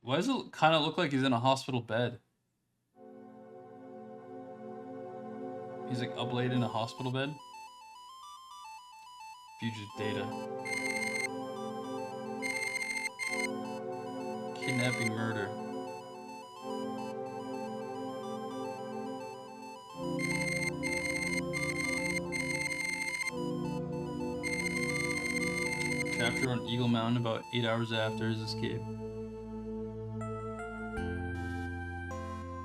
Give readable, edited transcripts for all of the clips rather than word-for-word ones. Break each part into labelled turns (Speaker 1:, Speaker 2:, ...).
Speaker 1: Why does it kind of look like he's in a hospital bed? He's like up late in a hospital bed. Fugitive data. Kidnapping, murder. Captured on Eagle Mountain about 8 hours after his escape.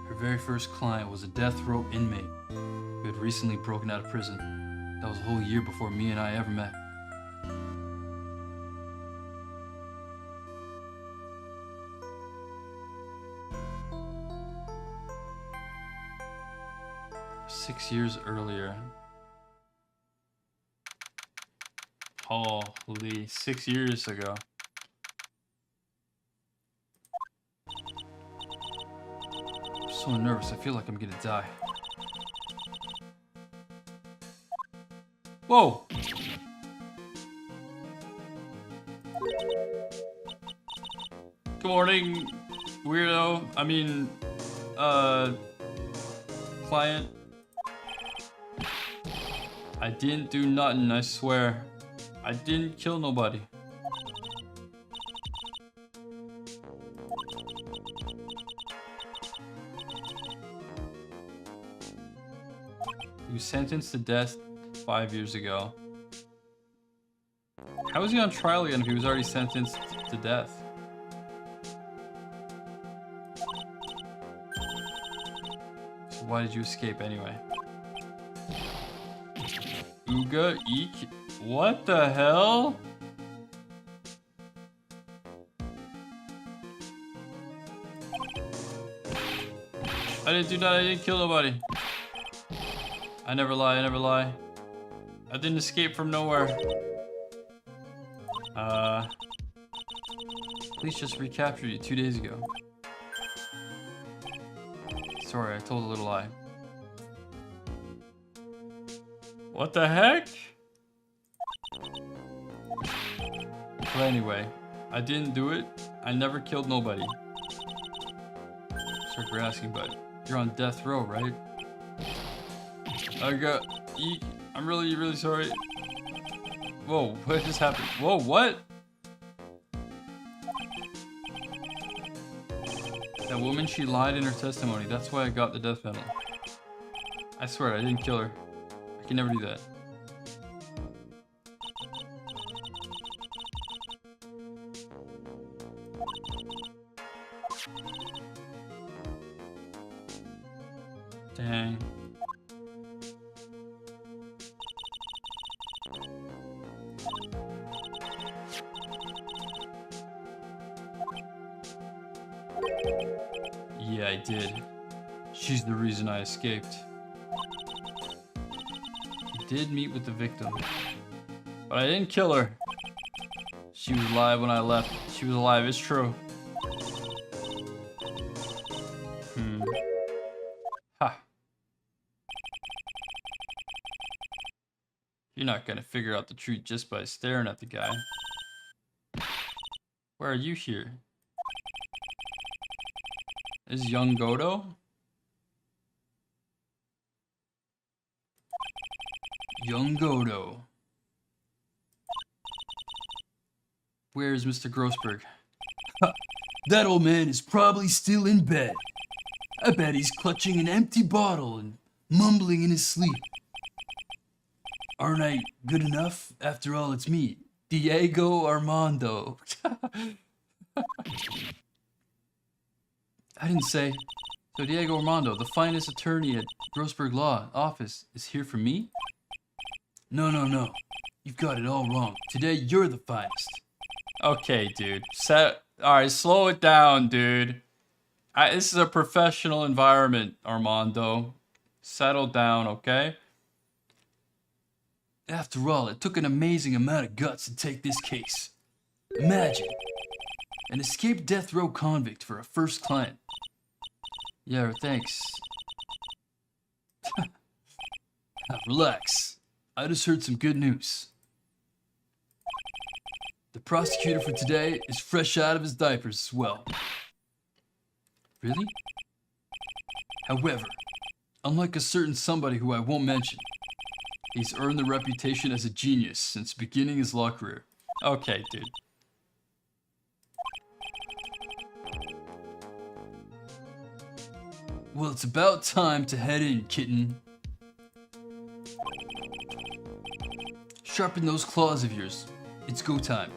Speaker 1: Her very first client was a death row inmate who had recently broken out of prison. That was a whole year before me and I ever met. Six years earlier. Holy, 6 years ago. I'm so nervous, I feel like I'm gonna die. Whoa! Good morning, weirdo. I mean, client. I didn't do nothing, I swear. I didn't kill nobody. He was sentenced to death 5 years ago. How is he on trial again if he was already sentenced to death? So why did you escape anyway? Ooga eek. What the hell? I didn't do that, I didn't kill nobody. I never lie, I never lie. I didn't escape from nowhere. Police just recaptured you 2 days ago. Sorry, I told a little lie. What the heck? But anyway, I didn't do it. I never killed nobody. Sorry for asking, but you're on death row, right? I'm really sorry. Whoa, what just happened? Whoa, what? That woman, she lied in her testimony. That's why I got the death penalty. I swear, I didn't kill her. I can never do that. Dang. Yeah, I did. She's the reason I escaped. I did meet with the victim, but I didn't kill her. She was alive when I left. She was alive, it's true. Ha. You're not gonna figure out the truth just by staring at the guy. Why are you here? Is young Godo? Young Godo. Where's Mr. Grossberg?
Speaker 2: That old man is probably still in bed. I bet he's clutching an empty bottle and mumbling in his sleep. Aren't I good enough? After all, it's me, Diego Armando.
Speaker 1: I didn't say. So Diego Armando, the finest attorney at Grossberg Law Office, is here for me?
Speaker 2: No. You've got it all wrong. Today, you're the finest.
Speaker 1: Okay, dude. Alright, slow it down, dude. This is a professional environment, Armando. Settle down, okay?
Speaker 2: After all, it took an amazing amount of guts to take this case. Imagine, an escaped death row convict for a first client.
Speaker 1: Yeah, thanks.
Speaker 2: Relax. I just heard some good news. The prosecutor for today is fresh out of his diapers as well. Really? However, unlike a certain somebody who I won't mention, he's earned the reputation as a genius since beginning his law career.
Speaker 1: Okay, dude.
Speaker 2: Well, it's about time to head in, kitten. Sharpen those claws of yours. It's go time.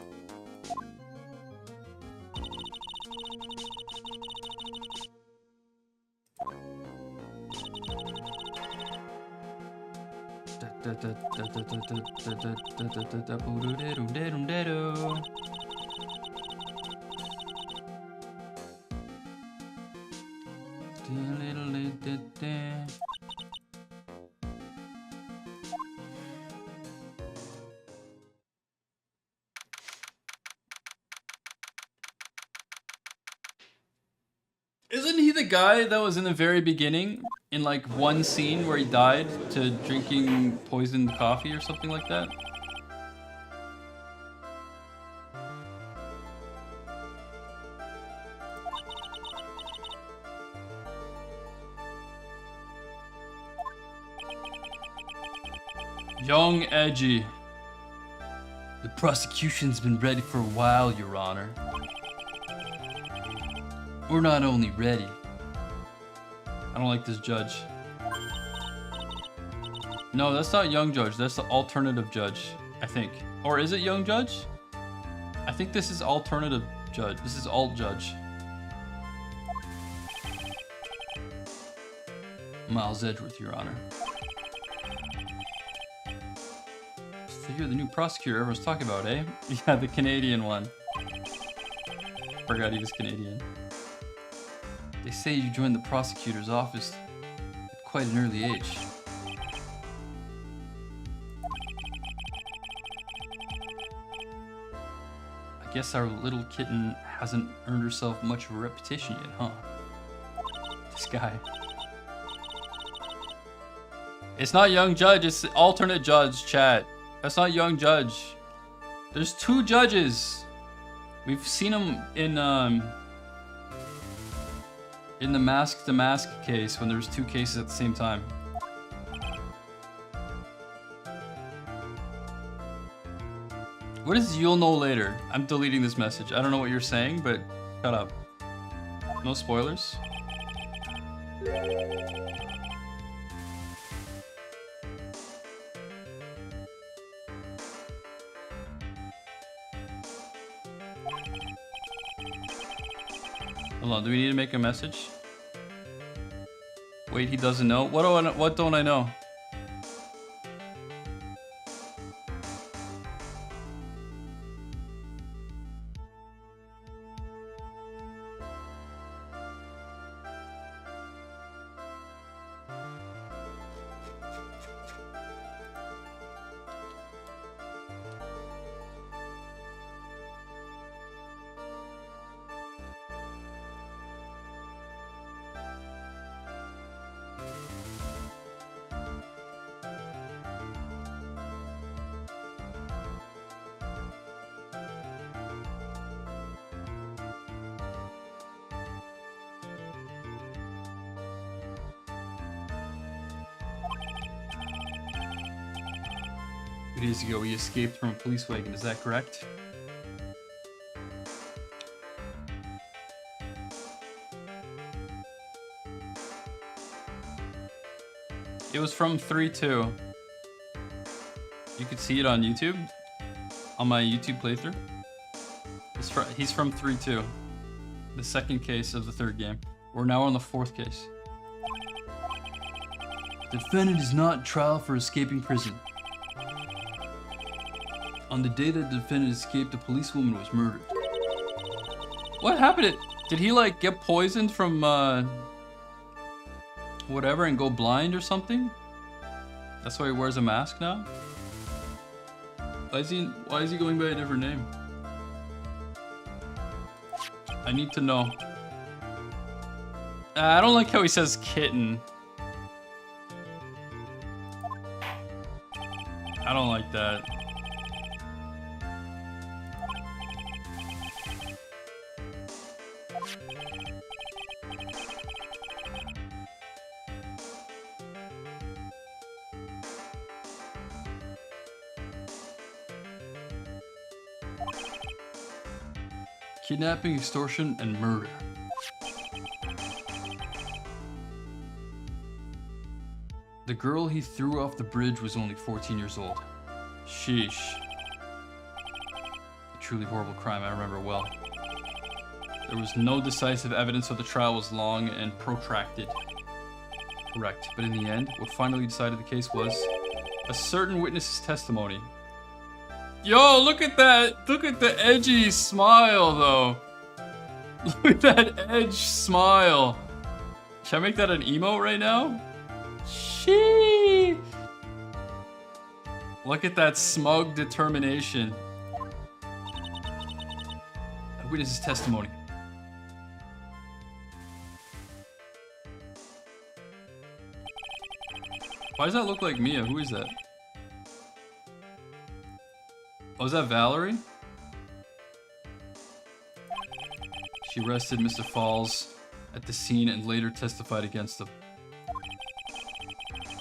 Speaker 1: Isn't he the guy that was in the very beginning in like one scene where he died to drinking poisoned coffee or something like that? Young Edgy.
Speaker 2: The prosecution's been ready for a while, Your Honor. We're not only ready.
Speaker 1: I don't like this judge. No, that's not young judge. That's the alternative judge, I think. Or is it young judge? I think this is alternative judge. This is alt judge.
Speaker 2: Miles Edgeworth, Your Honor.
Speaker 1: So you're the new prosecutor everyone's talking about, eh? Yeah, the Canadian one. Forgot he was Canadian.
Speaker 2: They say you joined the prosecutor's office at quite an early age.
Speaker 1: I guess our little kitten hasn't earned herself much of a reputation yet, huh? This guy. It's not young judge, it's alternate judge, chat. That's not young judge. There's two judges. We've seen them in the Mask to Mask case when there's two cases at the same time. What is you'll know later? I'm deleting this message. I don't know what you're saying, but shut up. No spoilers. Hold on, do we need to make a message? Wait, he doesn't know? What don't I know? Days ago, he escaped from a police wagon. Is that correct? It was from 3-2. You could see it on YouTube, on my YouTube playthrough. He's from 3-2, the second case of the third game. We're now on the fourth case.
Speaker 2: Defendant is not trial for escaping prison. On the day that the defendant escaped, a policewoman was murdered.
Speaker 1: What happened? Did he like get poisoned from whatever and go blind or something? That's why he wears a mask now? Why is he going by a different name? I need to know. I don't like how he says kitten. I don't like that. Kidnapping, extortion, and murder. The girl he threw off the bridge was only 14 years old. Sheesh. A truly horrible crime, I remember well. There was no decisive evidence, so the trial was long and protracted. Correct, but in the end, what finally decided the case was a certain witness's testimony. Yo, look at that! Look at the edgy smile, though. Look at that edge smile. Should I make that an emote right now? Shee! Look at that smug determination. A witness's testimony. Why does that look like Mia? Who is that? Oh, is that Valerie? She arrested Mr. Falls at the scene and later testified against him.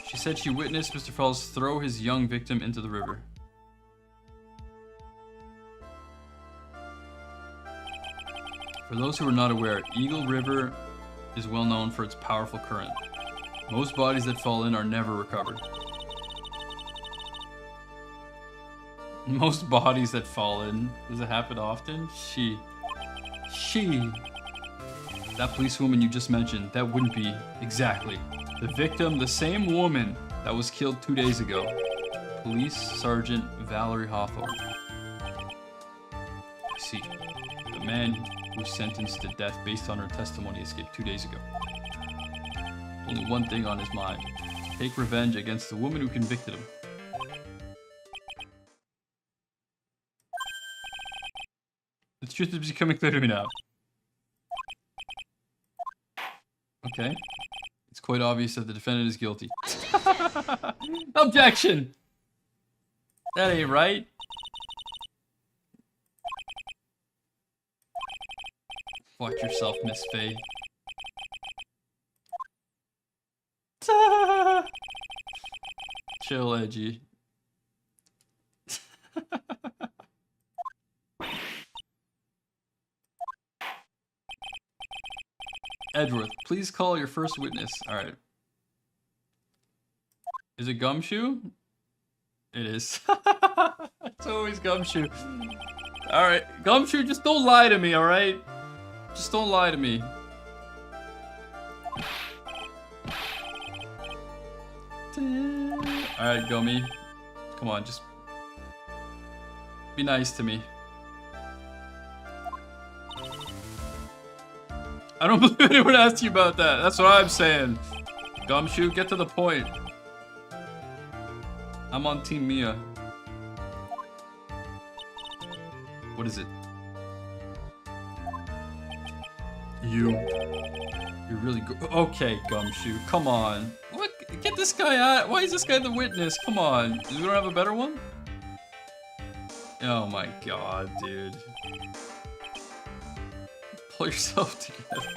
Speaker 1: She said she witnessed Mr. Falls throw his young victim into the river. For those who are not aware, Eagle River is well known for its powerful current. Most bodies that fall in are never recovered. Most bodies that fall in. Does it happen often? She. That policewoman you just mentioned, that wouldn't be exactly. The victim, the same woman that was killed 2 days ago. Police Sergeant Valerie Hawthorne. I see. The man who was sentenced to death based on her testimony escaped 2 days ago. Only one thing on his mind. Take revenge against the woman who convicted him. The truth is becoming clear to me now. Okay. It's quite obvious that the defendant is guilty. Objection! That ain't right. Watch yourself, Miss Faye. Chill, Edgy. Edgeworth, please call your first witness. Alright. Is it Gumshoe? It is. It's always Gumshoe. Alright, Gumshoe, just don't lie to me, alright? Just don't lie to me. Alright, Gummy. Come on, just be nice to me. I don't believe anyone asked you about that. That's what I'm saying. Gumshoe, get to the point. I'm on Team Mia. What is it? You're really good. Okay, Gumshoe, come on. What? Get this guy out. Why is this guy the witness? Come on. We don't have a better one? Oh my god, dude. Pull yourself together.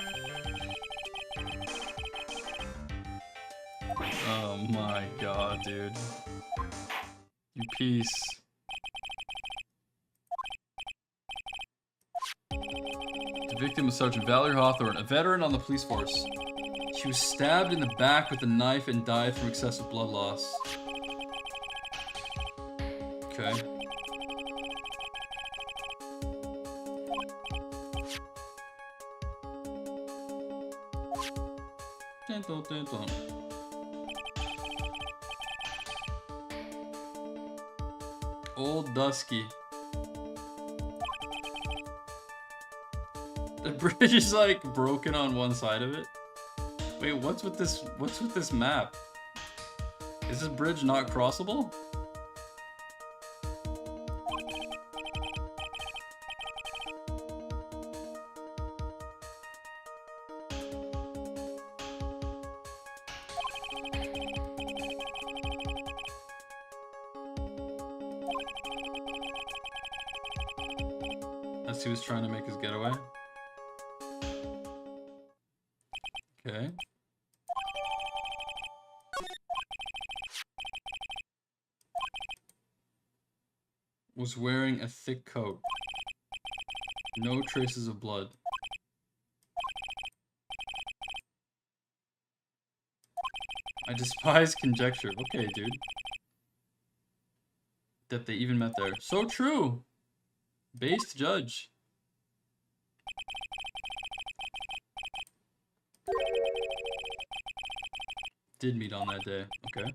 Speaker 1: Oh my god, dude. You piece. The victim was Sergeant Valerie Hawthorne, a veteran on the police force. She was stabbed in the back with a knife and died from excessive blood loss. Okay. Dun, dun, dun, dun. Old Dusky. The bridge is like broken on one side of it. Wait, what's with this map? Is this bridge not crossable? He was trying to make his getaway. Okay. Was wearing a thick coat. No traces of blood. I despise conjecture. Okay, dude. That they even met there. So true! Based judge. Did meet on that day. Okay.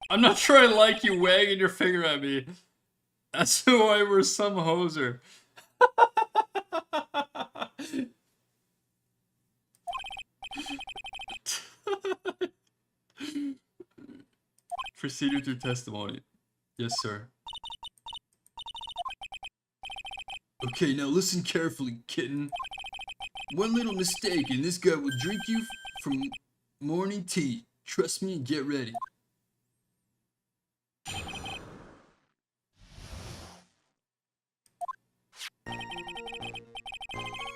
Speaker 1: I'm not sure I like you wagging your finger at me. That's why we're some hoser. Proceeded through testimony. Yes, sir.
Speaker 2: Okay, now listen carefully, kitten. One little mistake and this guy will drink you from morning tea. Trust me and get ready.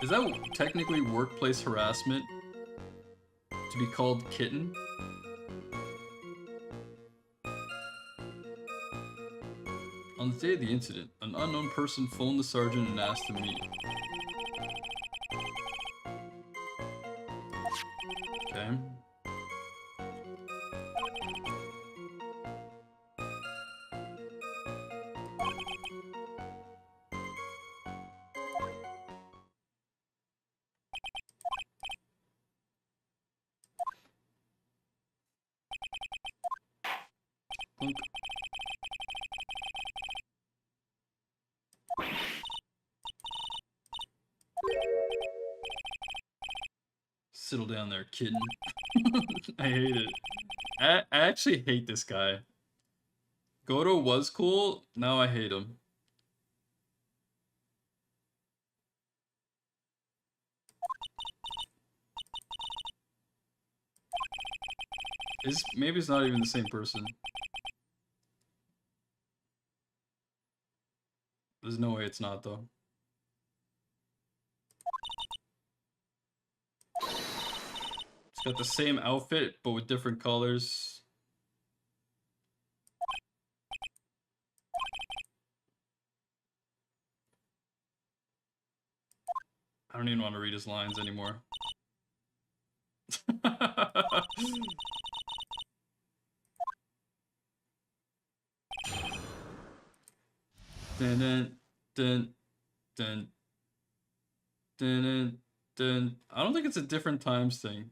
Speaker 1: Is that technically workplace harassment? To be called kitten? On the day of the incident, an unknown person phoned the sergeant and asked to meet. Okay. Plunk. Settle down there, kitten. I hate it. I actually hate this guy. Goto was cool, now I hate him. Maybe it's not even the same person. There's no way it's not, though. It's got the same outfit, but with different colors. I don't even want to read his lines anymore. Dun dun dun dun dun dun. I don't think it's a different times thing.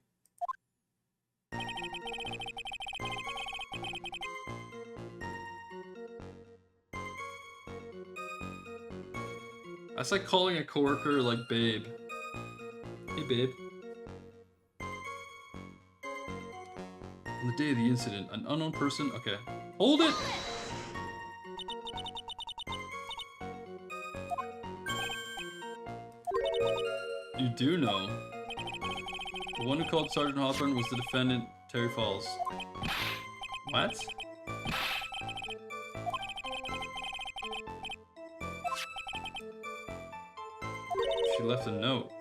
Speaker 1: That's like calling a coworker like babe. Hey babe. On the day of the incident, an unknown person. Okay, hold it. You do know. The one who called Sergeant Hawthorne was the defendant, Terry Falls. What? She left a note.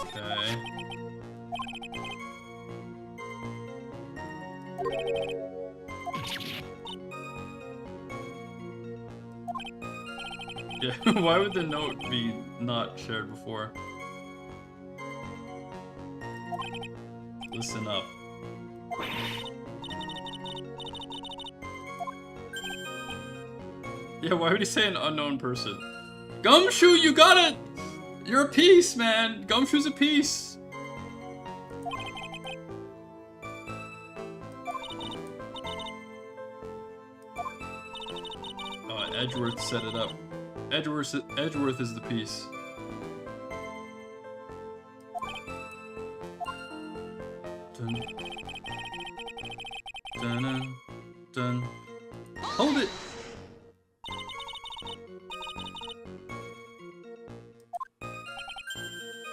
Speaker 1: Okay. Yeah, why would the note be not shared before? Listen up. Yeah, why would he say an unknown person? Gumshoe, you got it! You're a piece, man! Gumshoe's a piece! Oh, Edgeworth set it up. Edgeworth is the piece. Dun. Dun, dun, dun. Hold it!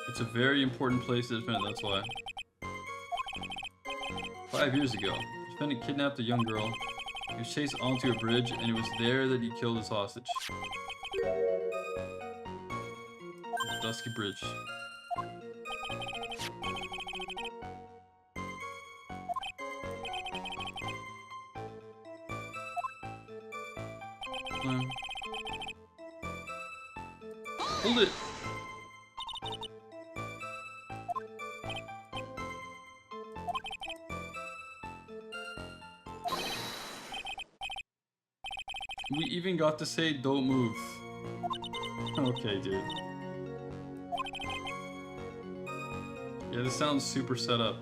Speaker 1: It's a very important place to defend, that's why. 5 years ago, the defendant kidnapped a young girl. He was chased onto a bridge, and it was there that he killed his hostage. Dusky Bridge. man. Hold it! We even got to say don't move. Okay, dude. Yeah, this sounds super set up.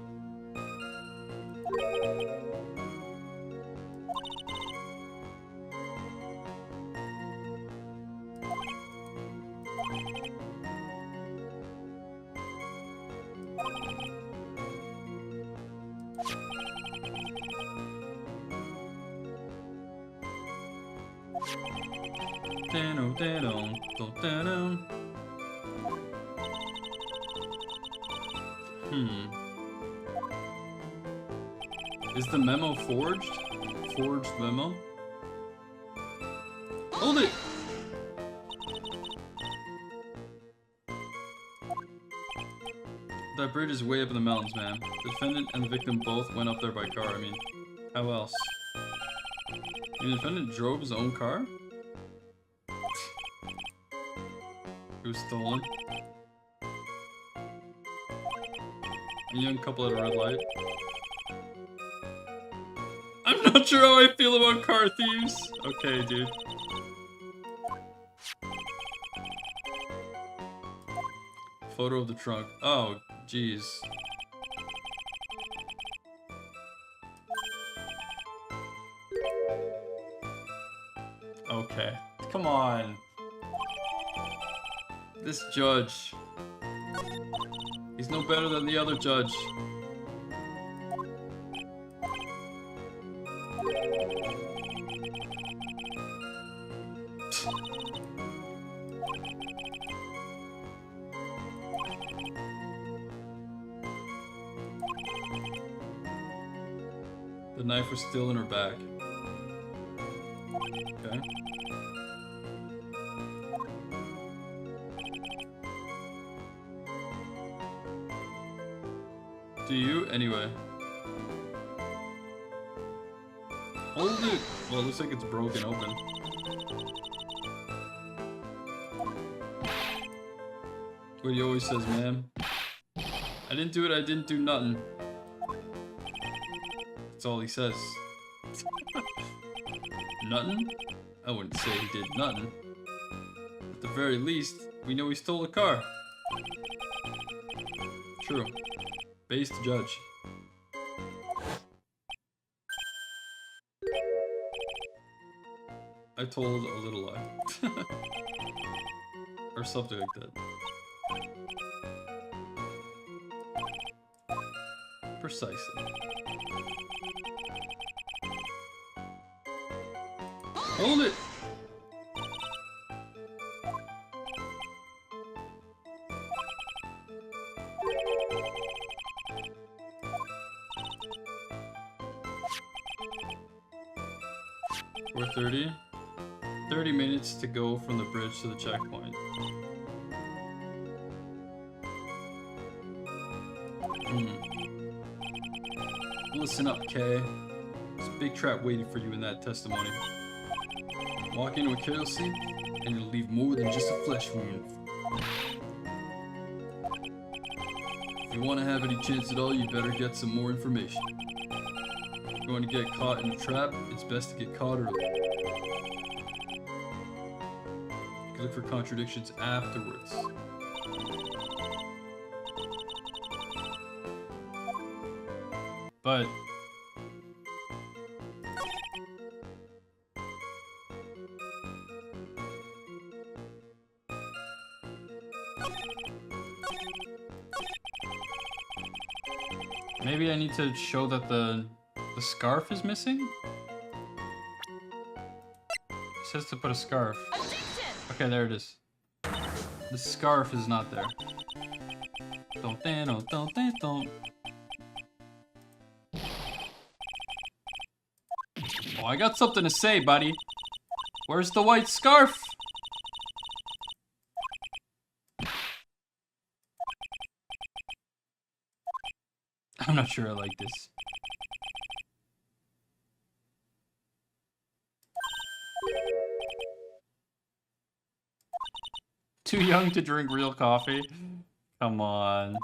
Speaker 1: Is the memo forged? Forged memo? Hold it! That bridge is way up in the mountains, man. The defendant and the victim both went up there by car. I mean, how else? The defendant drove his own car? It was stolen. A young couple at a red light. I'm not sure how I feel about car thieves. Okay, dude. Photo of the trunk. Oh, jeez. Okay. Come on. This judge. He's no better than the other judge. The knife was still in her back. Okay. Do you? Anyway. Hold it! Well, it looks like it's broken open. What he always says, man. I didn't do it, I didn't do nothing. That's all he says. Nothing? I wouldn't say he did nothing. At the very least, we know he stole a car. True. Based judge. I told a little lie. Or something like that. Precisely. Hold it! We're 30. 30 minutes to go from the bridge to the checkpoint. Listen up, Kay. There's a big trap waiting for you in that testimony. Walk into it carelessly, and you'll leave more than just a flesh wound. If you want to have any chance at all, you better get some more information. If you're going to get caught in a trap, it's best to get caught early. You can look for contradictions afterwards. But maybe I need to show that the scarf is missing? It says to put a scarf. Okay, there it is. The scarf is not there. Don't. Oh, I got something to say, buddy. Where's the white scarf? I'm not sure I like this. Too young to drink real coffee? Come on.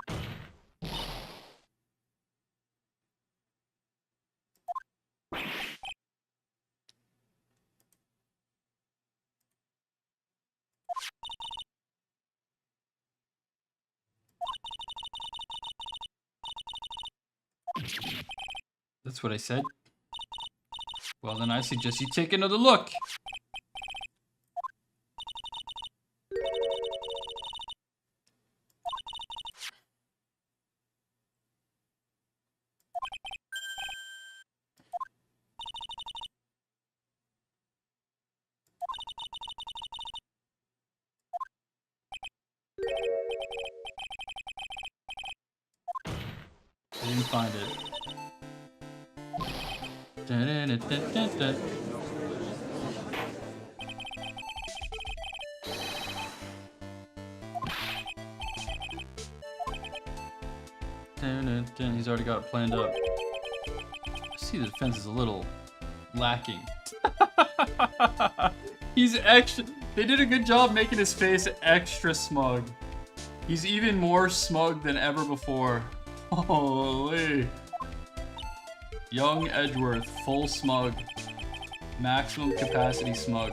Speaker 1: That's what I said. Well, then I suggest you take another look. I didn't find it. He's already got it planned up. I see the defense is a little lacking. He's extra. They did a good job making his face extra smug. He's even more smug than ever before. Holy. Young Edgeworth, full smug. Maximum capacity smug.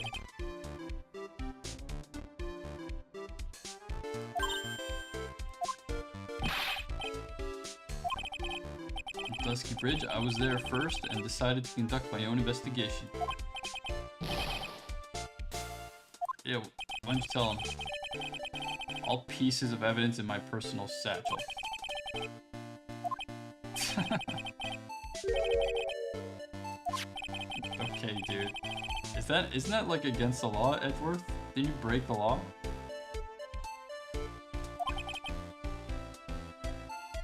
Speaker 1: Dusky Bridge, I was there first and decided to conduct my own investigation. Yeah, why don't you tell him? All pieces of evidence in my personal satchel. Okay, dude. Isn't that like against the law, Edgeworth? Didn't you break the law?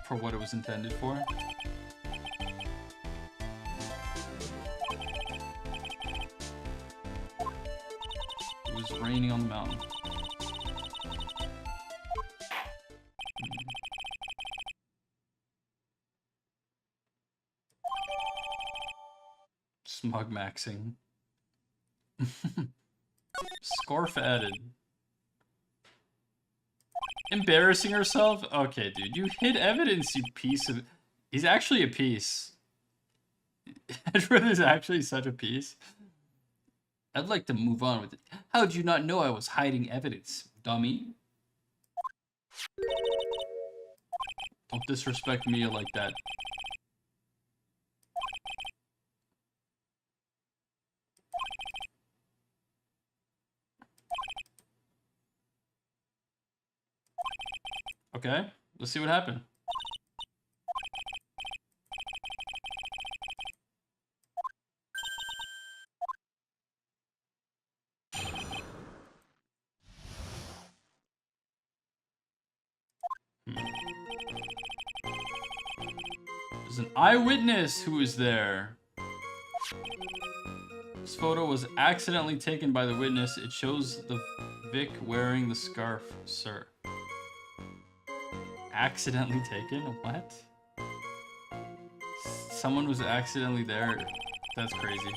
Speaker 1: For what it was intended for? It was raining on the mountain. Smug maxing. Scarf added. Embarrassing herself? Okay, dude, you hid evidence, you piece of... He's actually a piece. Edward is actually such a piece. I'd like to move on with it. How'd you not know I was hiding evidence, dummy? Don't disrespect Mia like that. Okay, let's see what happened. There's an eyewitness who was there. This photo was accidentally taken by the witness. It shows the Vic wearing the scarf, sir. Accidentally taken? What? Someone was accidentally there? That's crazy.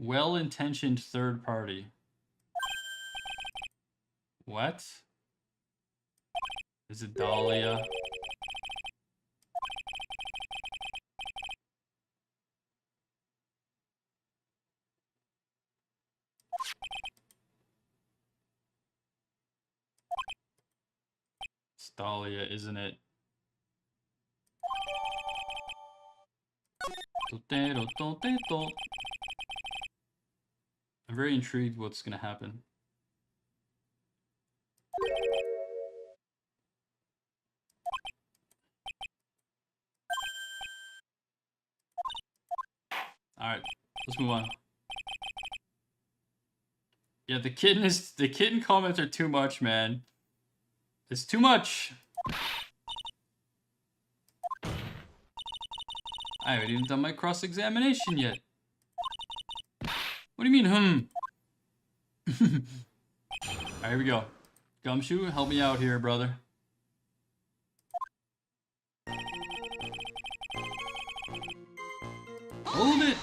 Speaker 1: Well-intentioned third party. What? Is it Dahlia? It's Dahlia, isn't it? I'm very intrigued what's gonna happen. Alright, let's move on. Yeah, the kitten comments are too much, man. It's too much. I haven't even done my cross-examination yet. What do you mean, Alright, here we go. Gumshoe, help me out here, brother. Hold it!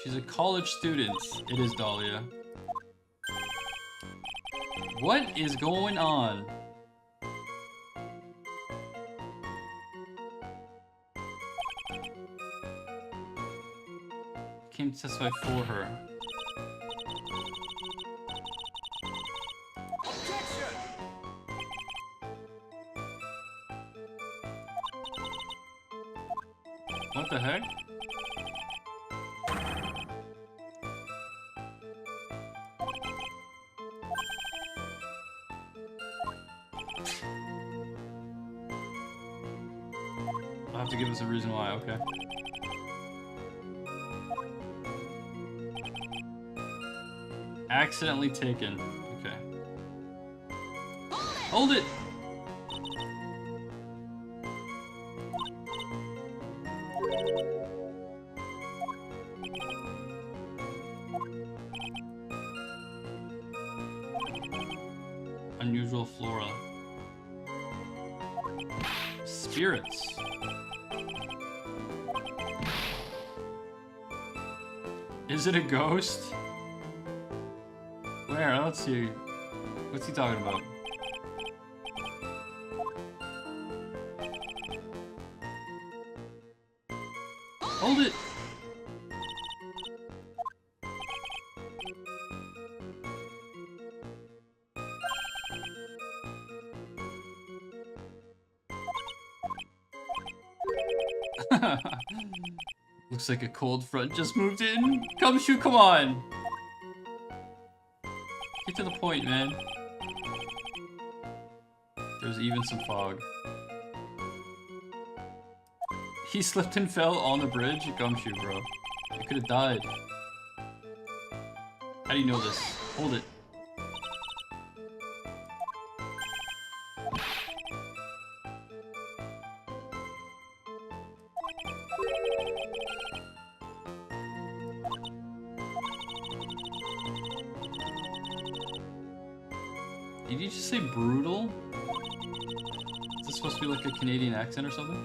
Speaker 1: She's a college student. It is Dahlia. What is going on? Came to testify for her. What the heck? I'll have to give us a reason why, okay. Accidentally taken. Okay. Hold it! Unusual flora. Spirits. Is it a ghost? Where? Let's see. What's he talking about? Hold it! Looks like a cold front just moved in. Gumshoe, come on! Get to the point, man. There's even some fog. He slipped and fell on the bridge? Gumshoe, bro. You could have died. How do you know this? Hold it. Did you just say brutal? Is this supposed to be like a Canadian accent or something?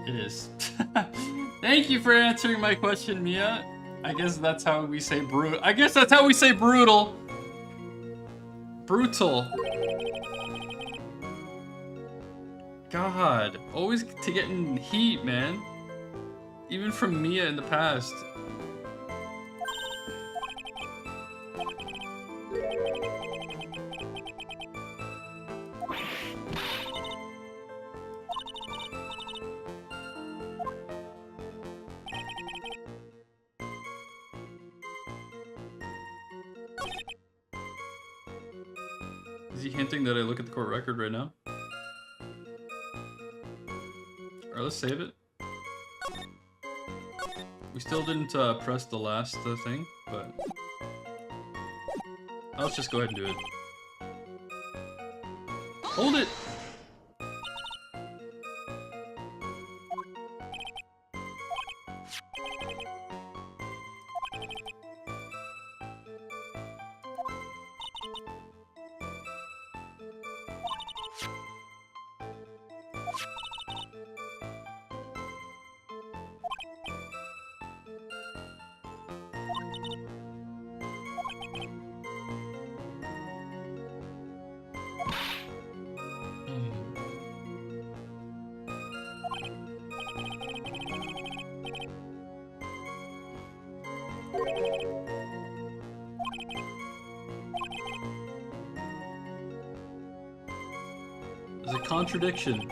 Speaker 1: It is. Thank you for answering my question, Mia. I guess that's how we say brutal. I guess that's how we say brutal. Brutal. God, always to get in heat, man. Even from Mia in the past. Is he hinting that I look at the court record right now? Alright, let's save it. We still didn't press the last thing, but... let's just go ahead and do it. Hold it! There's a contradiction.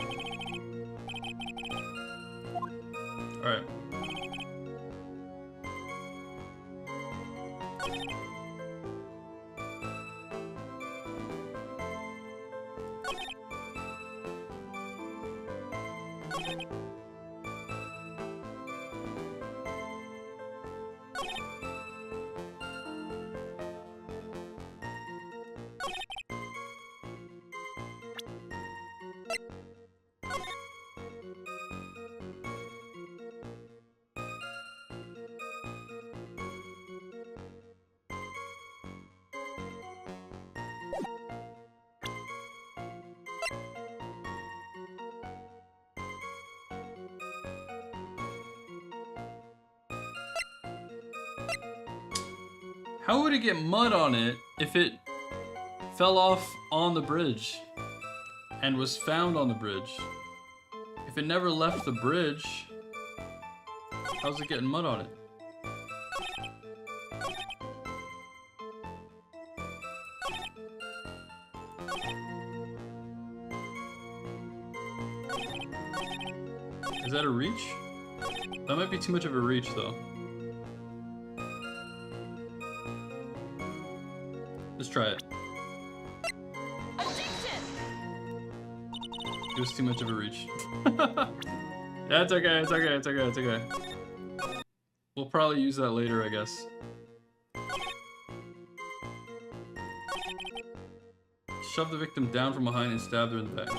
Speaker 1: Alright. How would it get mud on it if it fell off on the bridge and was found on the bridge? If it never left the bridge, how's it getting mud on it? Is that a reach? That might be too much of a reach, though. Let's try it. It was too much of a reach. Yeah, it's okay, it's okay, it's okay, it's okay. We'll probably use that later, I guess. Shove the victim down from behind and stab her in the back.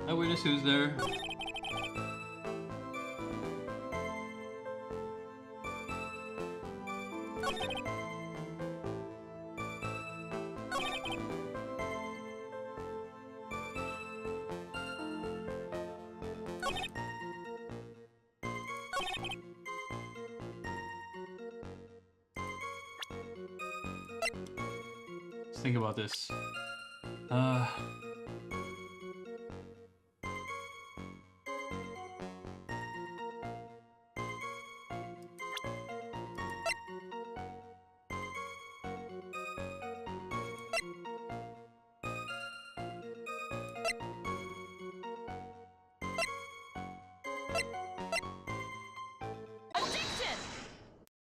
Speaker 1: Eyewitness who's there? Let's think about this.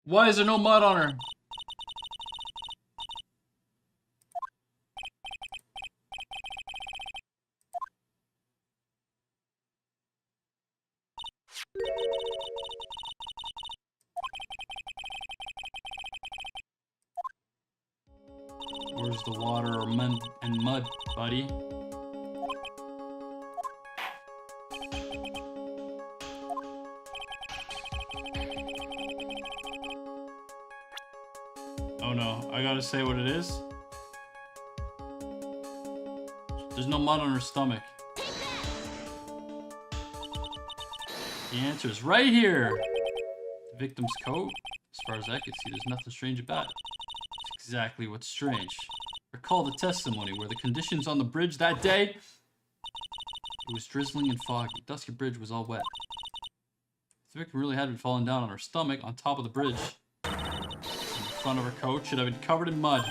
Speaker 1: Why is there no mud on her? Where's the water or mud, buddy? Oh no, I gotta say what it is. There's no mud on her stomach. The answer is right here. The victim's coat. As far as I can see, there's nothing strange about it. It's exactly what's strange. Recall the testimony where the conditions on the bridge that day. It was drizzling and foggy. Dusky Bridge was all wet. The victim really had been falling down on her stomach on top of the bridge. The front of her coat should have been covered in mud.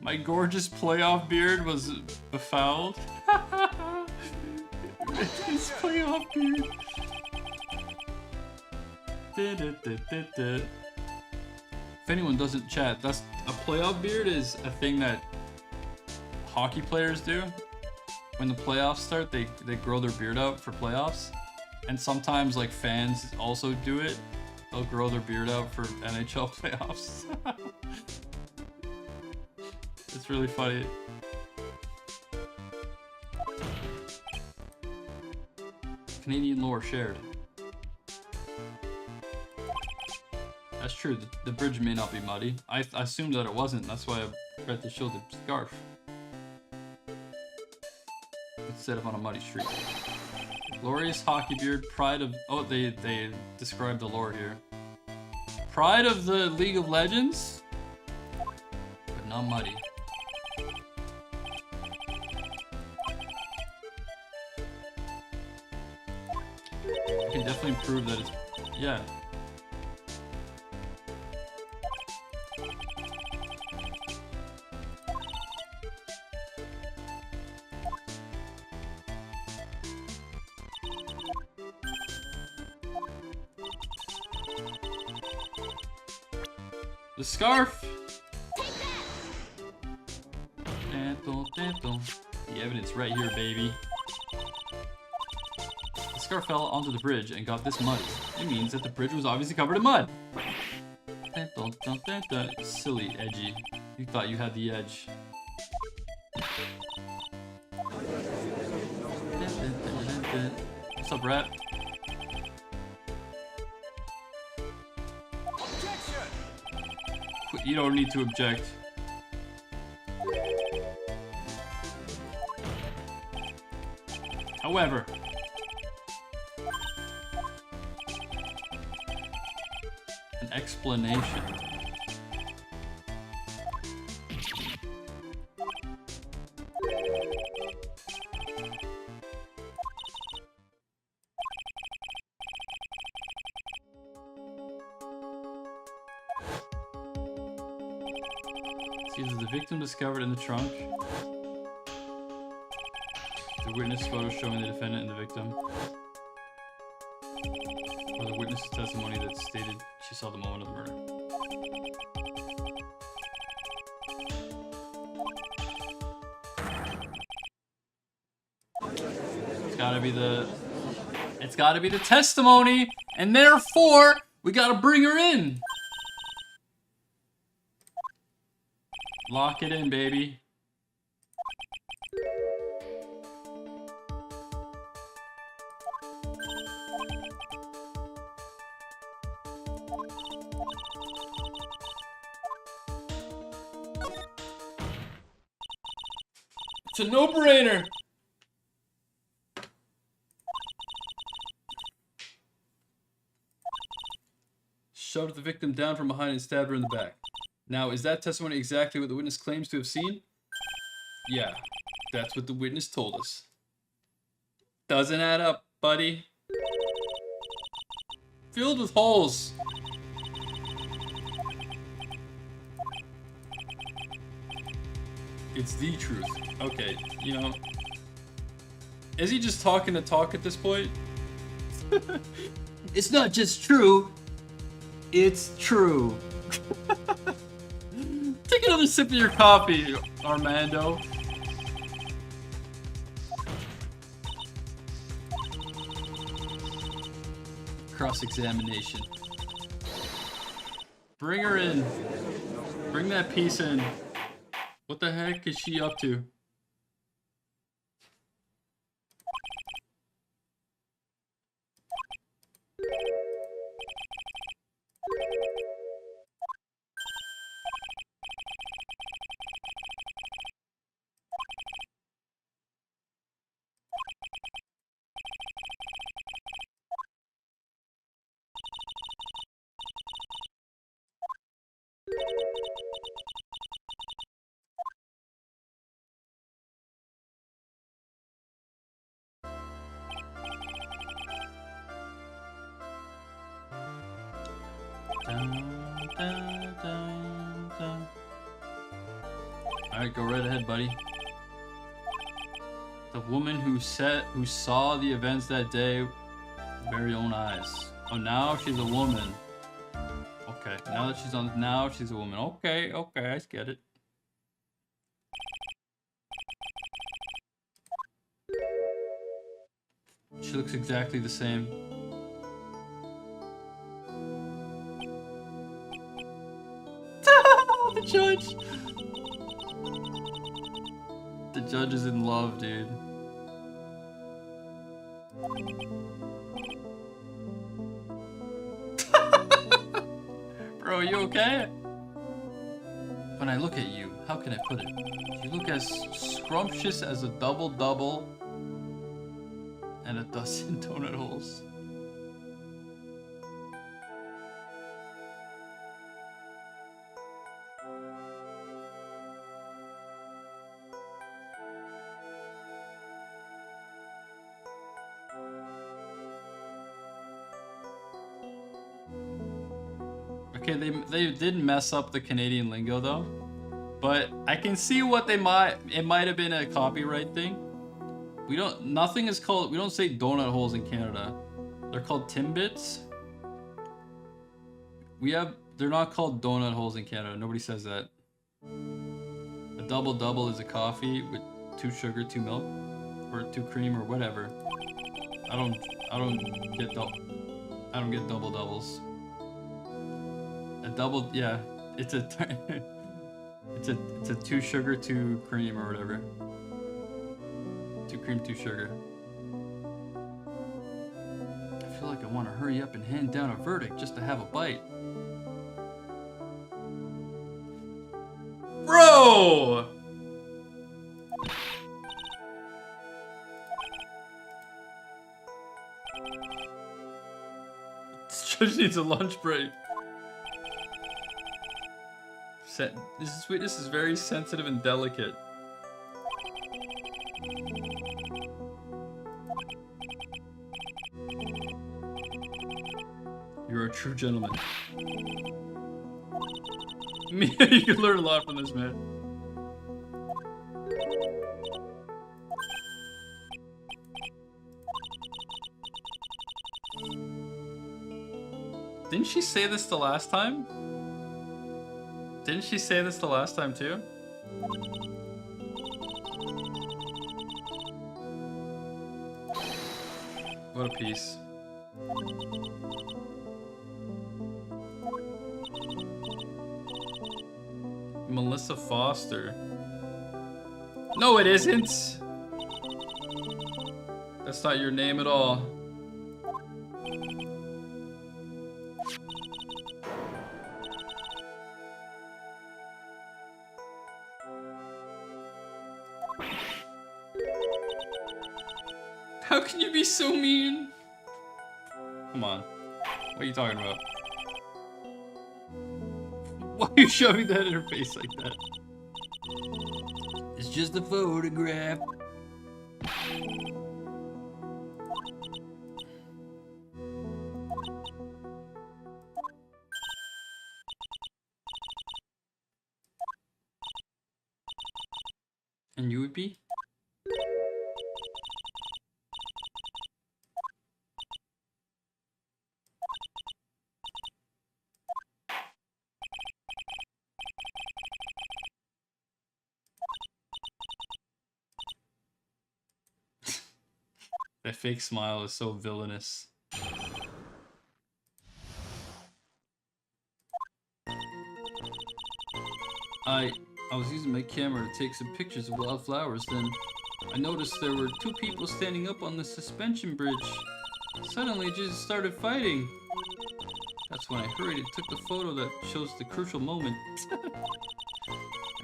Speaker 1: My gorgeous playoff beard was befouled. His playoff beard. If anyone doesn't chat, that's a playoff beard is a thing that hockey players do. When the playoffs start, they grow their beard out for playoffs. And sometimes like fans also do it. They'll grow their beard out for NHL playoffs. It's really funny. Canadian lore shared. That's true, the bridge may not be muddy. I assumed that it wasn't, that's why I tried to show the scarf. Instead of on a muddy street. Glorious hockey beard, pride of... Oh, they describe the lore here. Pride of the League of Legends, but not muddy. I can definitely prove that it's, yeah. The scarf. The evidence right here, baby. The scarf fell onto the bridge and got this muddy. It means that the bridge was obviously covered in mud. Silly, edgy. You thought you had the edge. What's up, Rat? You don't need to object. However, an explanation. Is the victim discovered in the trunk? The witness photo showing the defendant and the victim? Or the witness's testimony that stated she saw the moment of the murder? It's gotta be the testimony, and therefore, we gotta bring her in! Lock it in, baby. It's a no-brainer. Shoved the victim down from behind and stabbed her in the back. Now, is that testimony exactly what the witness claims to have seen? Yeah, that's what the witness told us. Doesn't add up, buddy. Filled with holes. It's the truth. Okay, you know. Is he just talking to talk at this point?
Speaker 2: It's not just true, it's true.
Speaker 1: Take another sip of your coffee, Armando. Cross-examination. Bring her in. Bring that piece in. What the heck is she up to? Alright, go right ahead, buddy. The woman who saw the events that day with her very own eyes. Oh, now she's a woman. Okay, now she's a woman. Okay, I get it. She looks exactly the same. The judge! The judge is in love, dude. Bro, you okay? When I look at you, how can I put it? You look as scrumptious as a double-double and a dozen donut holes. Okay, they did mess up the Canadian lingo though, but I can see what it might have been a copyright thing. We don't say donut holes in Canada. They're called Timbits. They're not called donut holes in Canada. Nobody says that. A double is a coffee with 2 sugar, 2 milk, or 2 cream or whatever. I don't get double doubles. A double, yeah, it's a it's a 2 sugar, 2 cream or whatever. 2 cream, 2 sugar. I feel like I want to hurry up and hand down a verdict just to have a bite. Bro! This judge needs a lunch break. This is very sensitive and delicate. You're a true gentleman. You can learn a lot from this man. Didn't she say this the last time? Didn't she say this the last time too? What a piece. Melissa Foster. No, it isn't. That's not your name at all. How can you be so mean? Come on. What are you talking about? Why are you shoving that in her face like that?
Speaker 2: It's just a photograph.
Speaker 1: And you would be? That fake smile is so villainous. I was using my camera to take some pictures of wildflowers, then I noticed there were 2 people standing up on the suspension bridge. Suddenly just started fighting. That's when I hurried and took the photo that shows the crucial moment.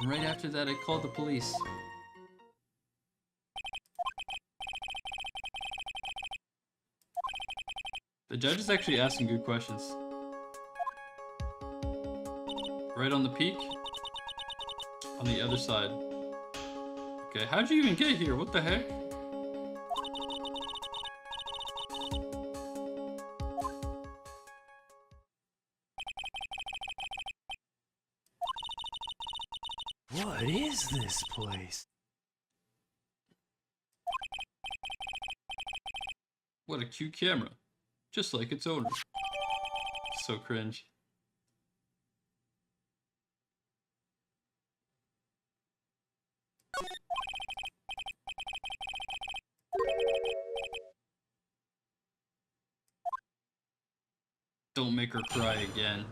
Speaker 1: And right after that I called the police. The judge is actually asking good questions. Right on the peak? On the other side. Okay, how'd you even get here? What the heck?
Speaker 2: What is this place?
Speaker 1: What a cute camera. Just like its owner. So cringe. Don't make her cry again.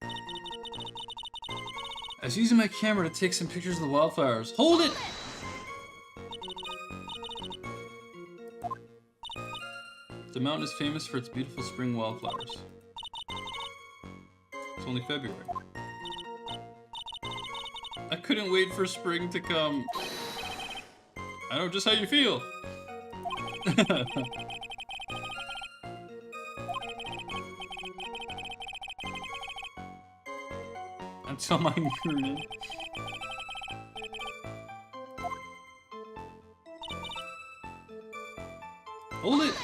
Speaker 1: I was using my camera to take some pictures of the wildflowers. Hold it! The mountain is famous for its beautiful spring wildflowers. It's only February. I couldn't wait for spring to come. I know just how you feel. Until my included. Hold it!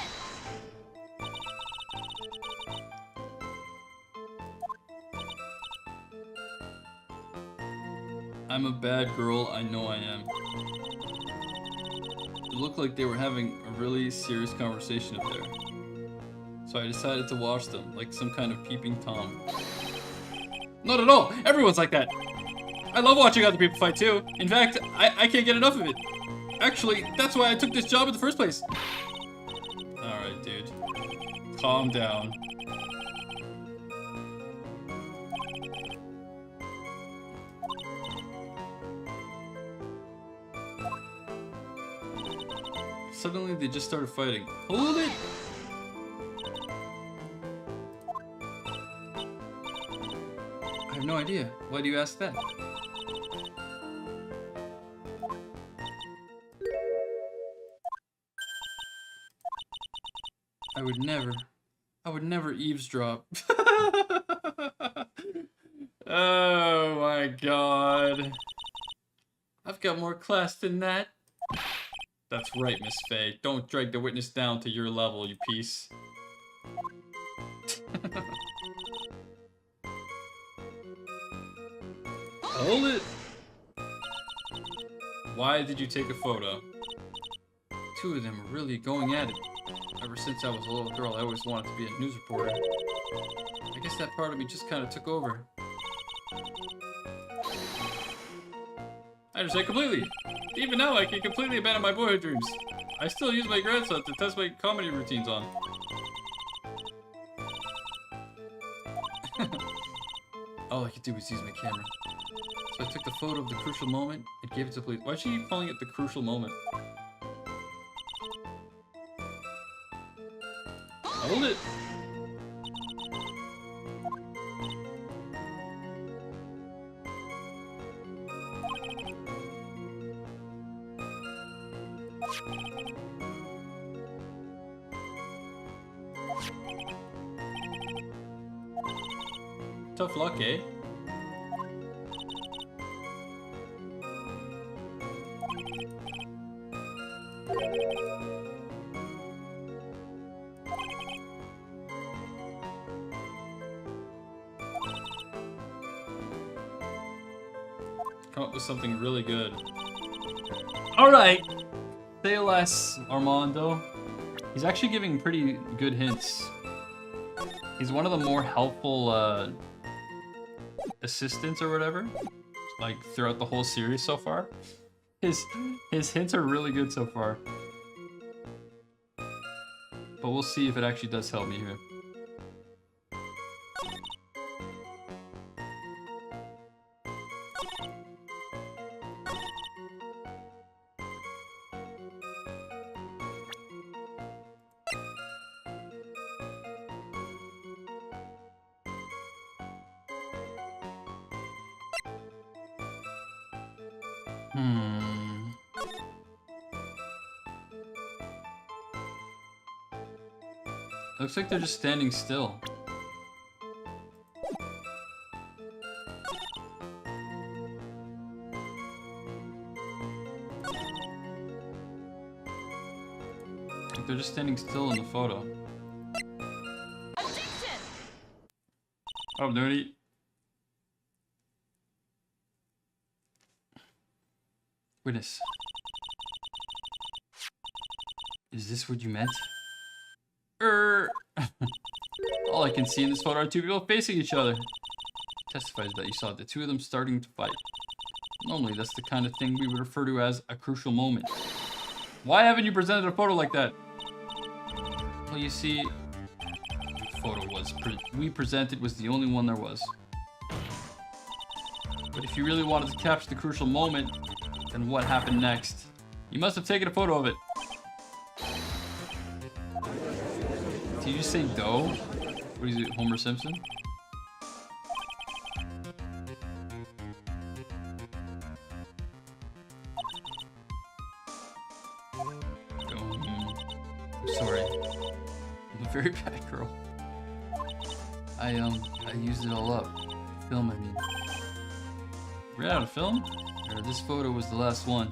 Speaker 1: I'm a bad girl, I know I am. It looked like they were having a really serious conversation up there. So I decided to watch them, like some kind of peeping Tom. Not at all! Everyone's like that! I love watching other people fight too. In fact, I can't get enough of it. Actually, that's why I took this job in the first place. Alright, dude. Calm down. Suddenly they just started fighting. Hold it! I have no idea. Why do you ask that? I would never eavesdrop. Oh my god. I've got more class than that. That's right, Miss Faye. Don't drag the witness down to your level, you piece. Hold it! Why did you take a photo? Two of them were really going at it. Ever since I was a little girl, I always wanted to be a news reporter. I guess that part of me just kind of took over. I understand completely. Even now, I can completely abandon my boyhood dreams. I still use my grandson to test my comedy routines on. All I could do was use my camera. So I took the photo of the crucial moment and gave it to police. Why is she calling it the crucial moment? Hold it! Tough luck, eh? Come up with something really good. Alright! Say less, Armando. He's actually giving pretty good hints. He's one of the more helpful assistants or whatever, like throughout the whole series so far. His hints are really good so far. But we'll see if it actually does help me here. Looks like they're just standing still. Like they're just standing still in the photo. Oh, dirty. Witness. Is this what you meant? All I can see in this photo are two people facing each other. Testifies that you saw the two of them starting to fight. Normally, that's the kind of thing we would refer to as a crucial moment. Why haven't you presented a photo like that? Well, you see, the photo we presented was the only one there was. But if you really wanted to capture the crucial moment, then what happened next? You must have taken a photo of it. Did you say dough? What is it, Homer Simpson? I'm sorry. I'm a very bad girl. I used it all up. Film, I mean. Ran out of film? Or this photo was the last one.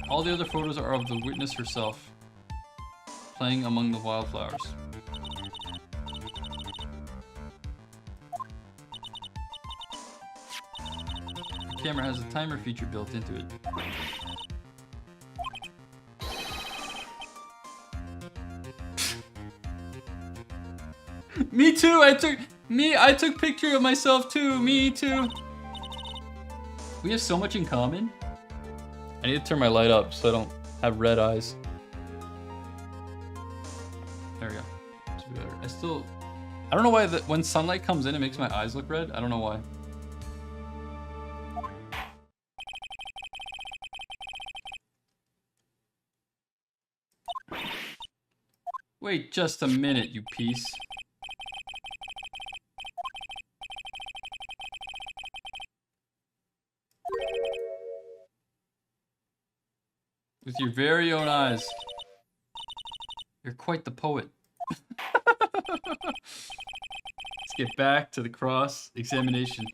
Speaker 1: All the other photos are of the witness herself. playing among the wildflowers. The camera has a timer feature built into it. Me too. I took picture of myself too. Me too. We have so much in common. I need to turn my light up so I don't have red eyes. There we go. Should be better. I don't know why when sunlight comes in, it makes my eyes look red. I don't know why. Wait just a minute, you piece. With your very own eyes. You're quite the poet. Let's get back to the cross examination.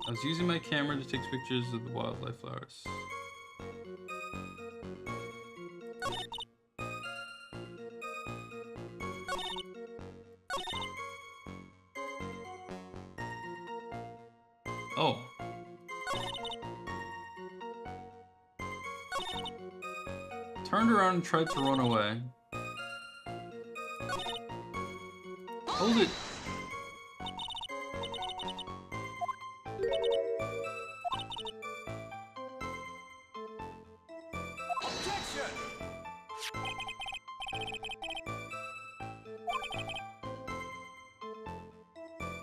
Speaker 1: I was using my camera to take pictures of the wildlife flowers. Oh. Turned around and tried to run away. Hold it.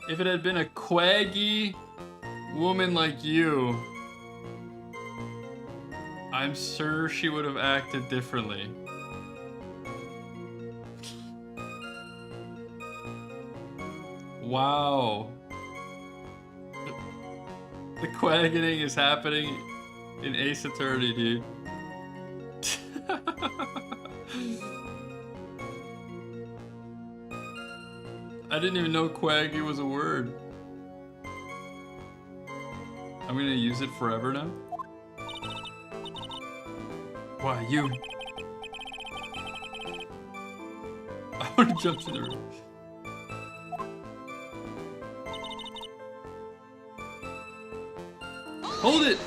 Speaker 1: If it had been a quaggy woman like you, I'm sure she would have acted differently. Wow. The quaggening is happening in Ace Attorney, dude. I didn't even know quaggy was a word. I'm gonna use it forever now. Why, you? I wanna jump to the roof. Hold it!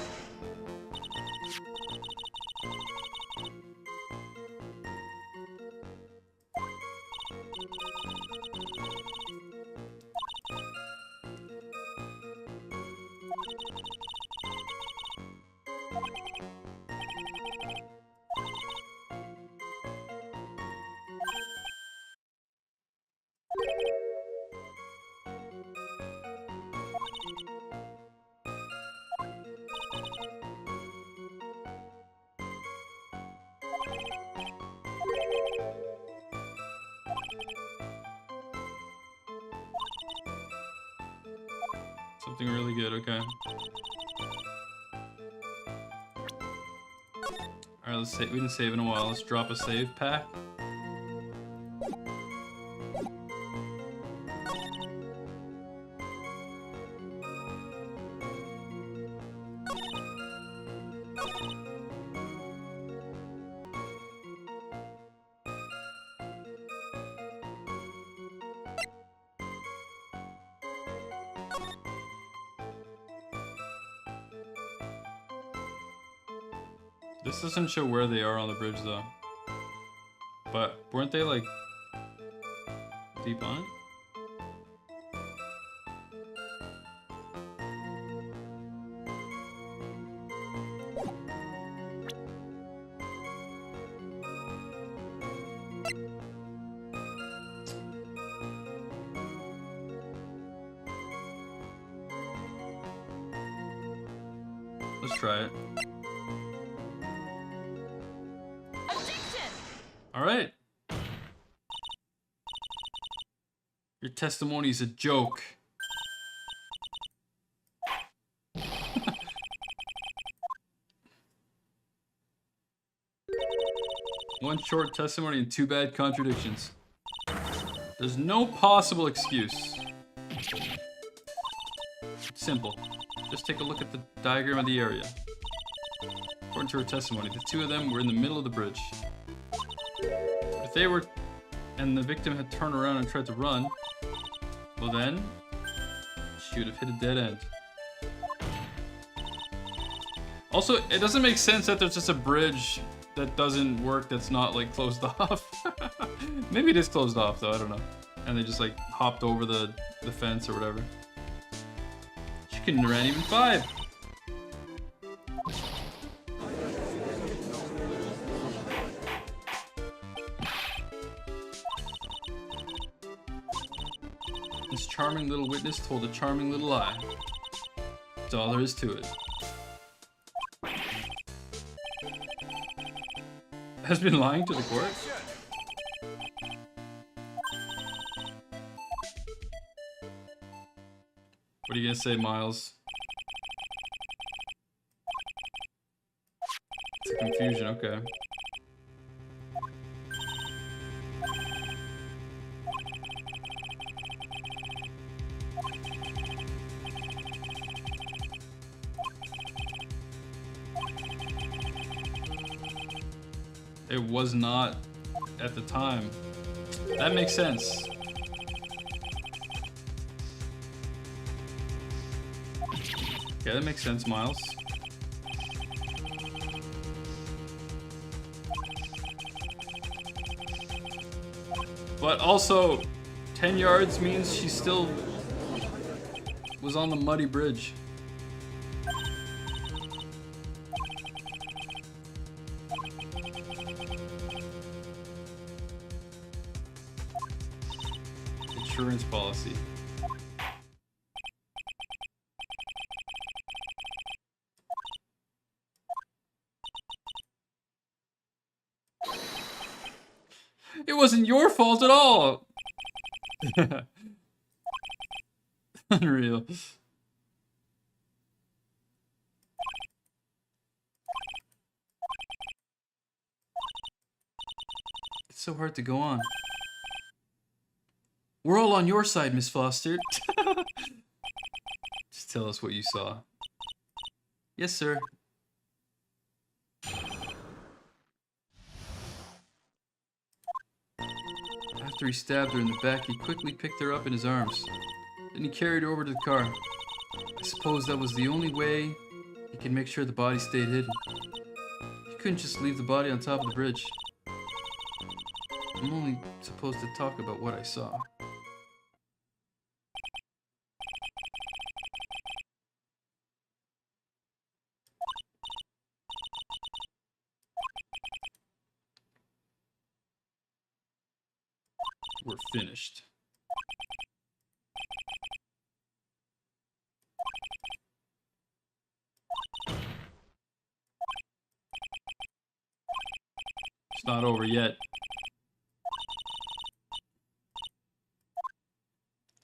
Speaker 1: Something really good, okay. Alright, let's save. We didn't save in a while. Let's drop a save pack. This doesn't show where they are on the bridge though. But weren't they like deep on it? Let's try it. All right. Your testimony is a joke. One short testimony and 2 bad contradictions. There's no possible excuse. It's simple. Just take a look at the diagram of the area. According to her testimony, the 2 of them were in the middle of the bridge. If they were, and the victim had turned around and tried to run, well then, she would have hit a dead end. Also, it doesn't make sense that there's just a bridge that doesn't work that's not like closed off. Maybe it is closed off though, I don't know. And they just like hopped over the fence or whatever. She couldn't have ran even 5. This charming little witness told a charming little lie. That's all there is to it. Has been lying to the court? What are you gonna say, Miles? It's a confusion, okay. It was not at the time. That makes sense. Okay, that makes sense, Miles. But also, 10 yards means she still was on the muddy bridge. Insurance policy. It wasn't your fault at all. Unreal. It's so hard to go on. We're all on your side, Miss Foster. Just tell us what you saw. Yes, sir. After he stabbed her in the back, he quickly picked her up in his arms. Then he carried her over to the car. I suppose that was the only way he could make sure the body stayed hidden. He couldn't just leave the body on top of the bridge. I'm only supposed to talk about what I saw. We're finished. It's not over yet.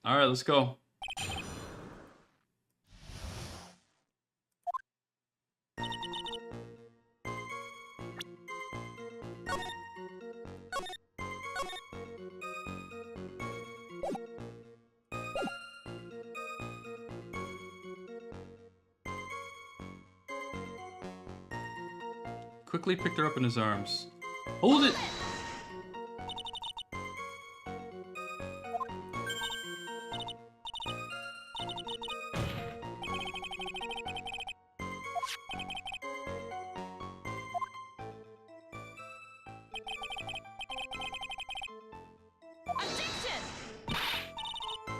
Speaker 1: All right, let's go. Quickly picked her up in his arms. Hold it!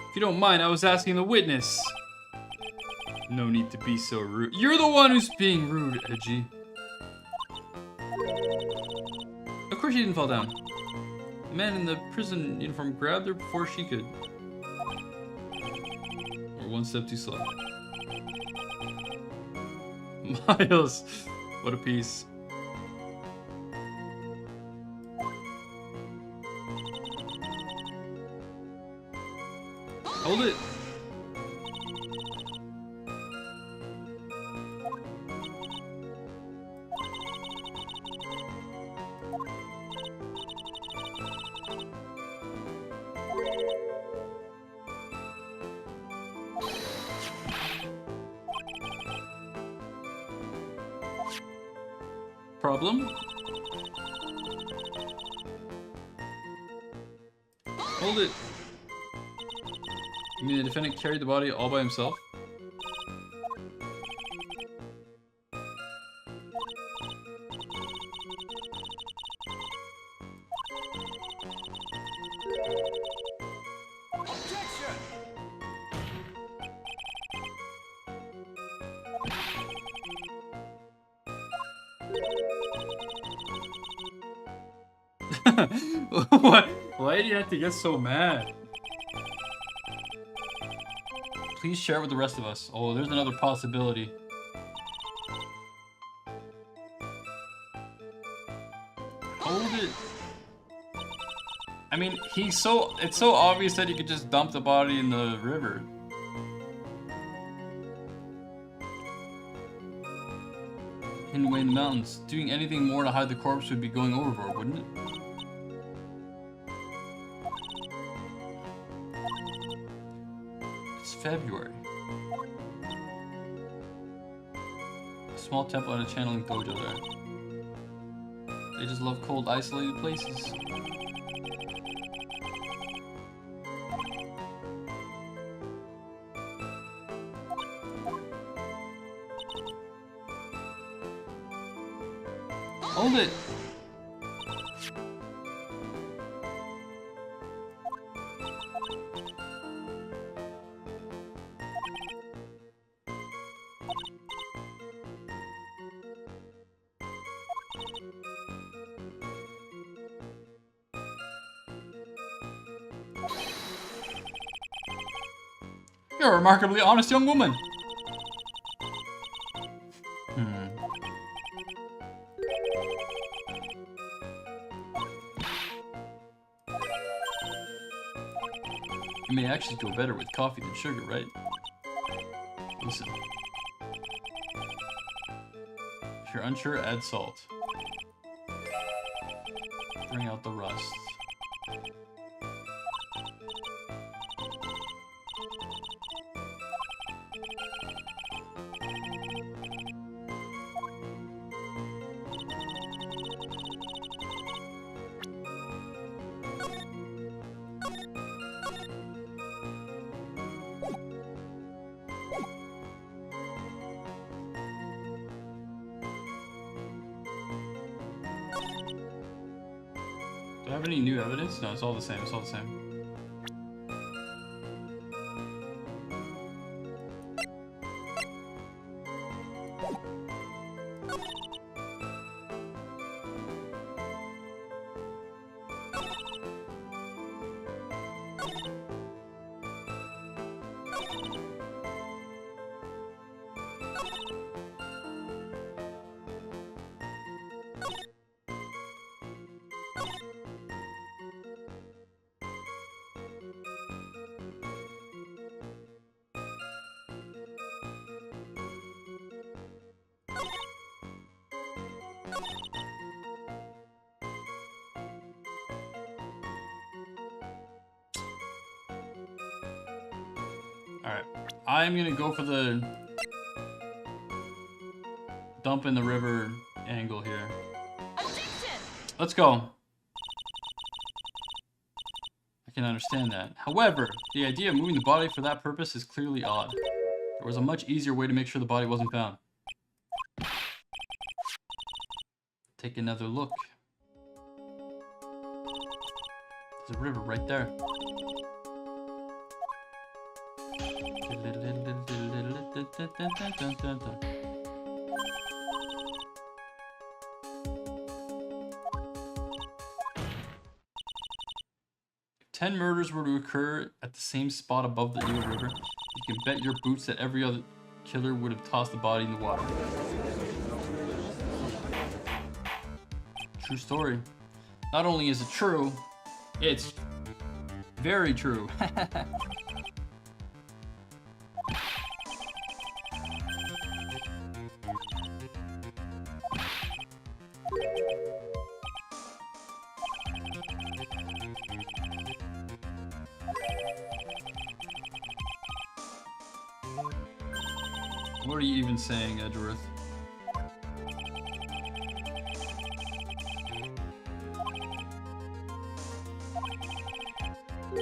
Speaker 1: If you don't mind, I was asking the witness. No need to be so rude. You're the one who's being rude, Edgy. Of course she didn't fall down. The man in the prison uniform grabbed her before she could. Or one step too slow. Miles, what a piece. Hold it. problem. Hold it. You mean the defendant carried the body all by himself? What? Why do you have to get so mad? Please share it with the rest of us. Oh, there's another possibility. Hold it. I mean, it's so obvious that he could just dump the body in the river. Hidden away in the mountains. Doing anything more to hide the corpse would be going overboard, wouldn't it? It's February. A small temple and a channeling dojo there. They just love cold, isolated places. Hold it! You're a remarkably honest young woman. It may actually go better with coffee than sugar, right? Listen. If you're unsure, add salt. Bring out the rust. Do I have any new evidence? No, it's all the same. It's all the same. Alright, I'm gonna go for the dump in the river angle here. Let's go. I can understand that. However, the idea of moving the body for that purpose is clearly odd. There was a much easier way to make sure the body wasn't found. Take another look. There's a river right there. If 10 murders were to occur at the same spot above the Eel River, you can bet your boots that every other killer would have tossed the body in the water. True story. Not only is it true, it's very true. What are you even saying, Edgeworth? The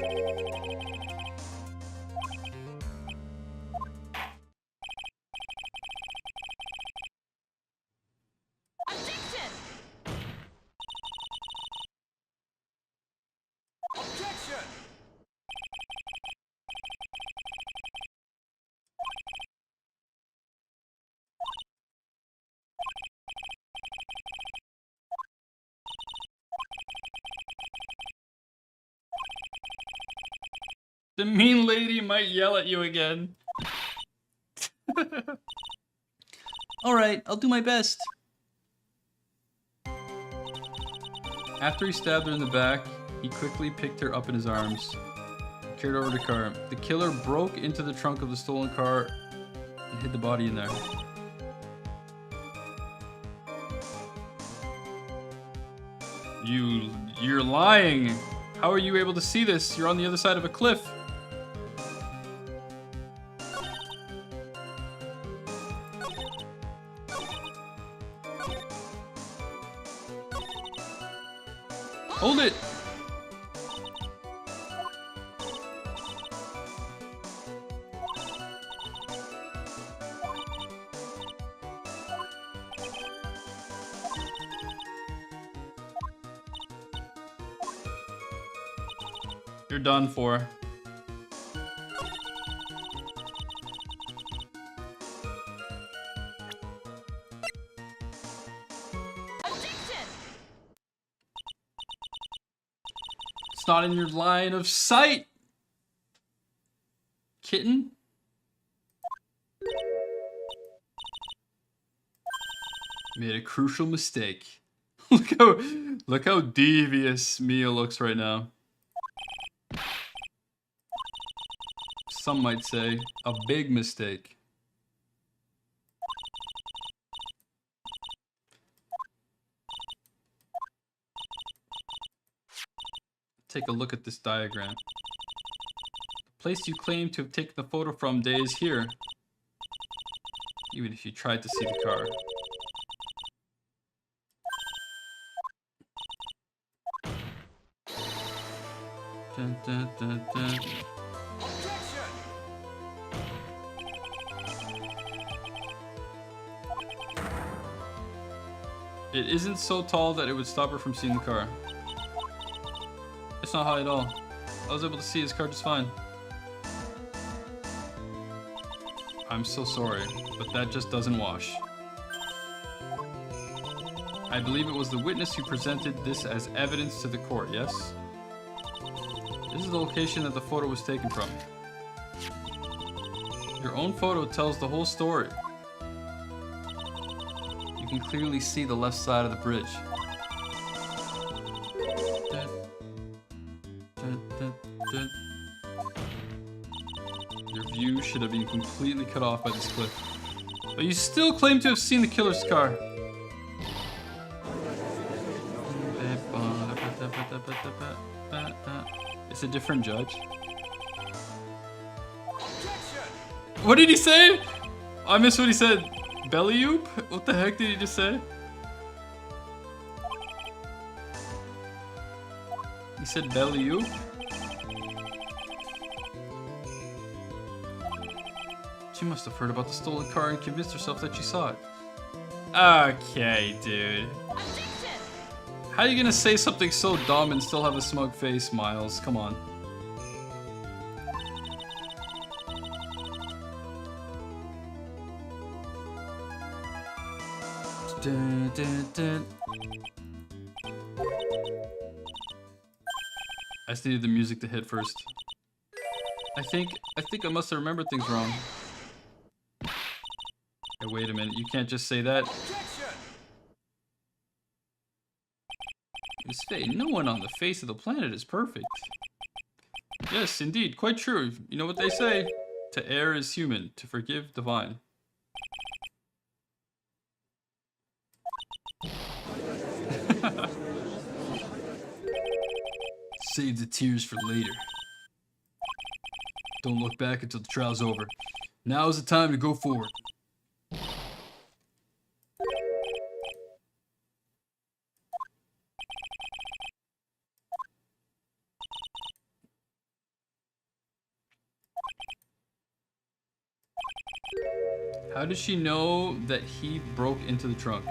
Speaker 1: mean lady might yell at you again. Alright, I'll do my best. After he stabbed her in the back, he quickly picked her up in his arms, carried her over to the car. The killer broke into the trunk of the stolen car and hid the body in there. You're lying. How are you able to see this? You're on the other side of a cliff. Hold it! You're done for. It's not in your line of sight, kitten. Made a crucial mistake. look how devious Mia looks right now. Some might say a big mistake. Take a look at this diagram. The place you claim to have taken the photo from day is here. Even if you tried to see the car. Dun, dun, dun, dun. It isn't so tall that it would stop her from seeing the car. It's not high at all. I was able to see his car just fine. I'm so sorry, but that just doesn't wash. I believe it was the witness who presented this as evidence to the court, yes? This is the location that the photo was taken from. Your own photo tells the whole story. You can clearly see the left side of the bridge. Your view should have been completely cut off by this cliff. But you still claim to have seen the killer's car. It's a different judge. What did he say? I missed what he said. Belly oop? What the heck did he just say? He said belly oop? She must have heard about the stolen car and convinced herself that she saw it. Okay, dude. How are you gonna say something so dumb and still have a smug face, Miles? Come on. Dun, dun, dun. I just needed the music to hit first. I think I must have remembered things wrong. Hey, wait a minute, you can't just say that. Miss Faye, no one on the face of the planet is perfect. Yes, indeed, quite true. You know what they say? To err is human, to forgive divine. Save the tears for later. Don't look back until the trial's over. Now is the time to go forward. How does she know that he broke into the trunk?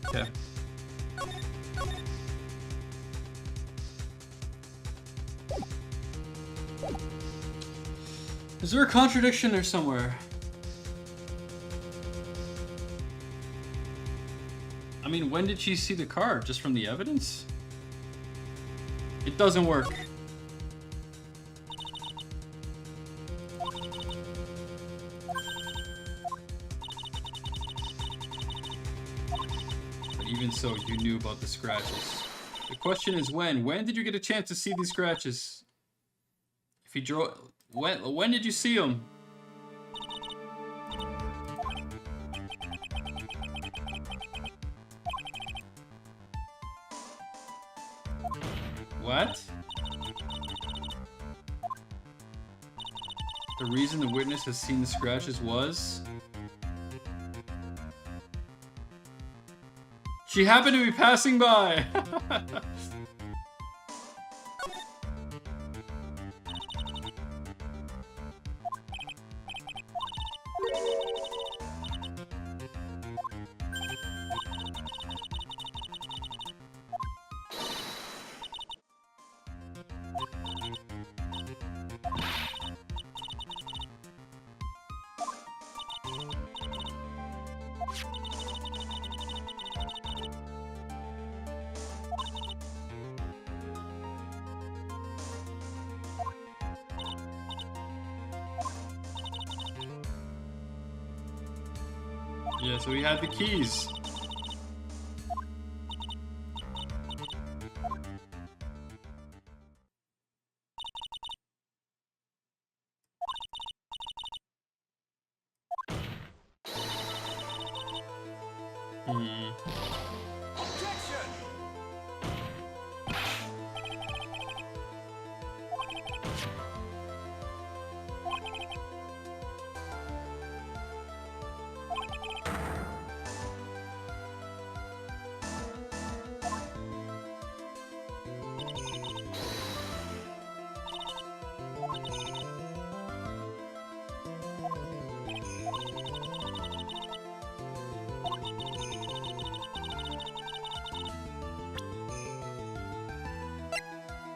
Speaker 1: Okay. Is there a contradiction there somewhere? I mean, when did she see the car? Just from the evidence? It doesn't work. But even so, you knew about the scratches. The question is when? When did you get a chance to see these scratches? If he drove... When did you see them? What? The reason the witness has seen the scratches was... she happened to be passing by! Yeah, so he had the keys.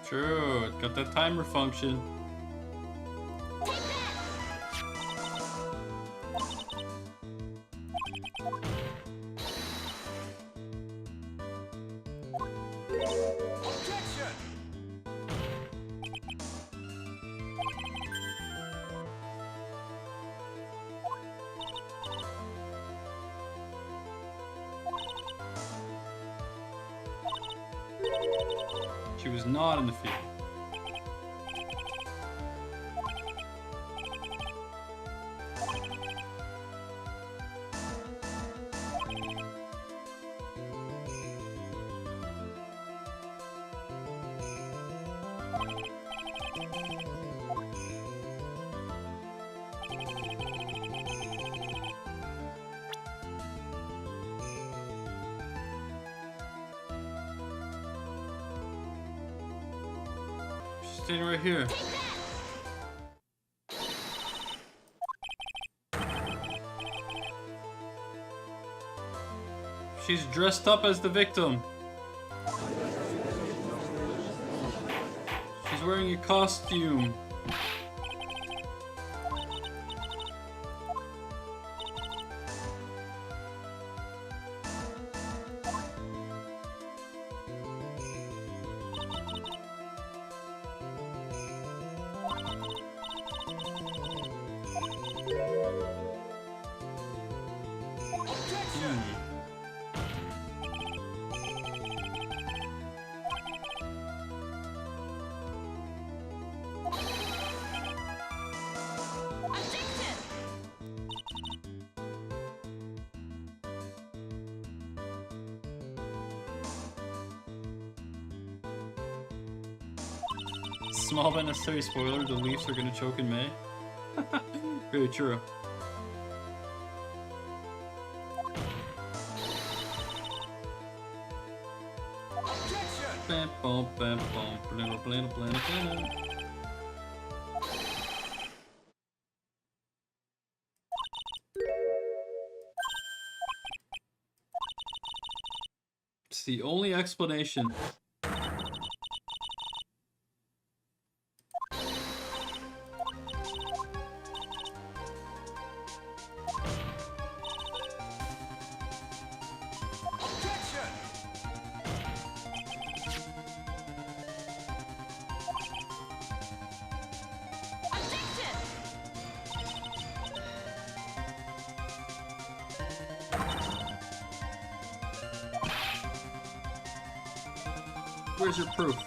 Speaker 1: True, it got that timer function. She was not in the field. She's standing right here. She's dressed up as the victim. She's wearing a costume. small but necessary spoiler, the Leafs are gonna choke in May. Very true. Bam, bam, bam, bam, blam, blam, blam, blam. It's the only explanation. Where's your proof?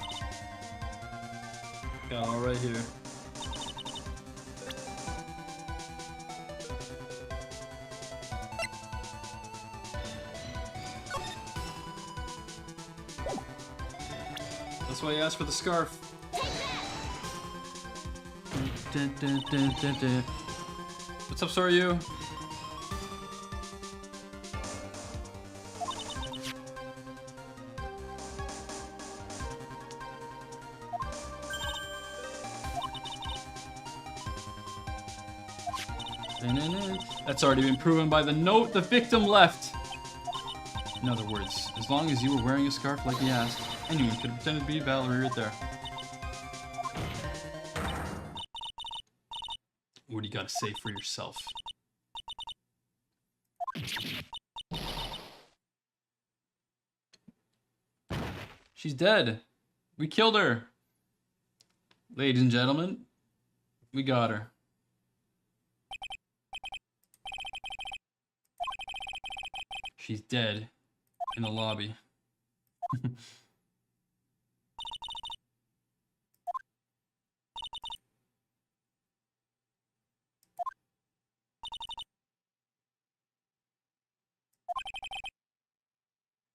Speaker 1: Got it all right here. That's why you asked for the scarf. What's up, Soryu? That's already been proven by the note the victim left. In other words, as long as you were wearing a scarf like he asked, anyone could have pretended to be Valerie right there. What do you gotta say for yourself? She's dead. We killed her. Ladies and gentlemen, we got her. She's dead in the lobby.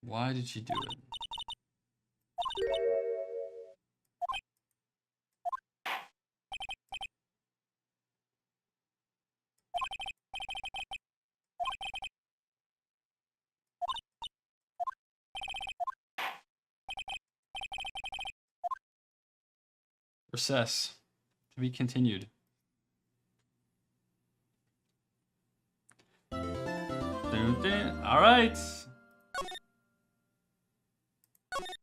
Speaker 1: Why did she do it? Recess. To be continued. Dun, dun. All right.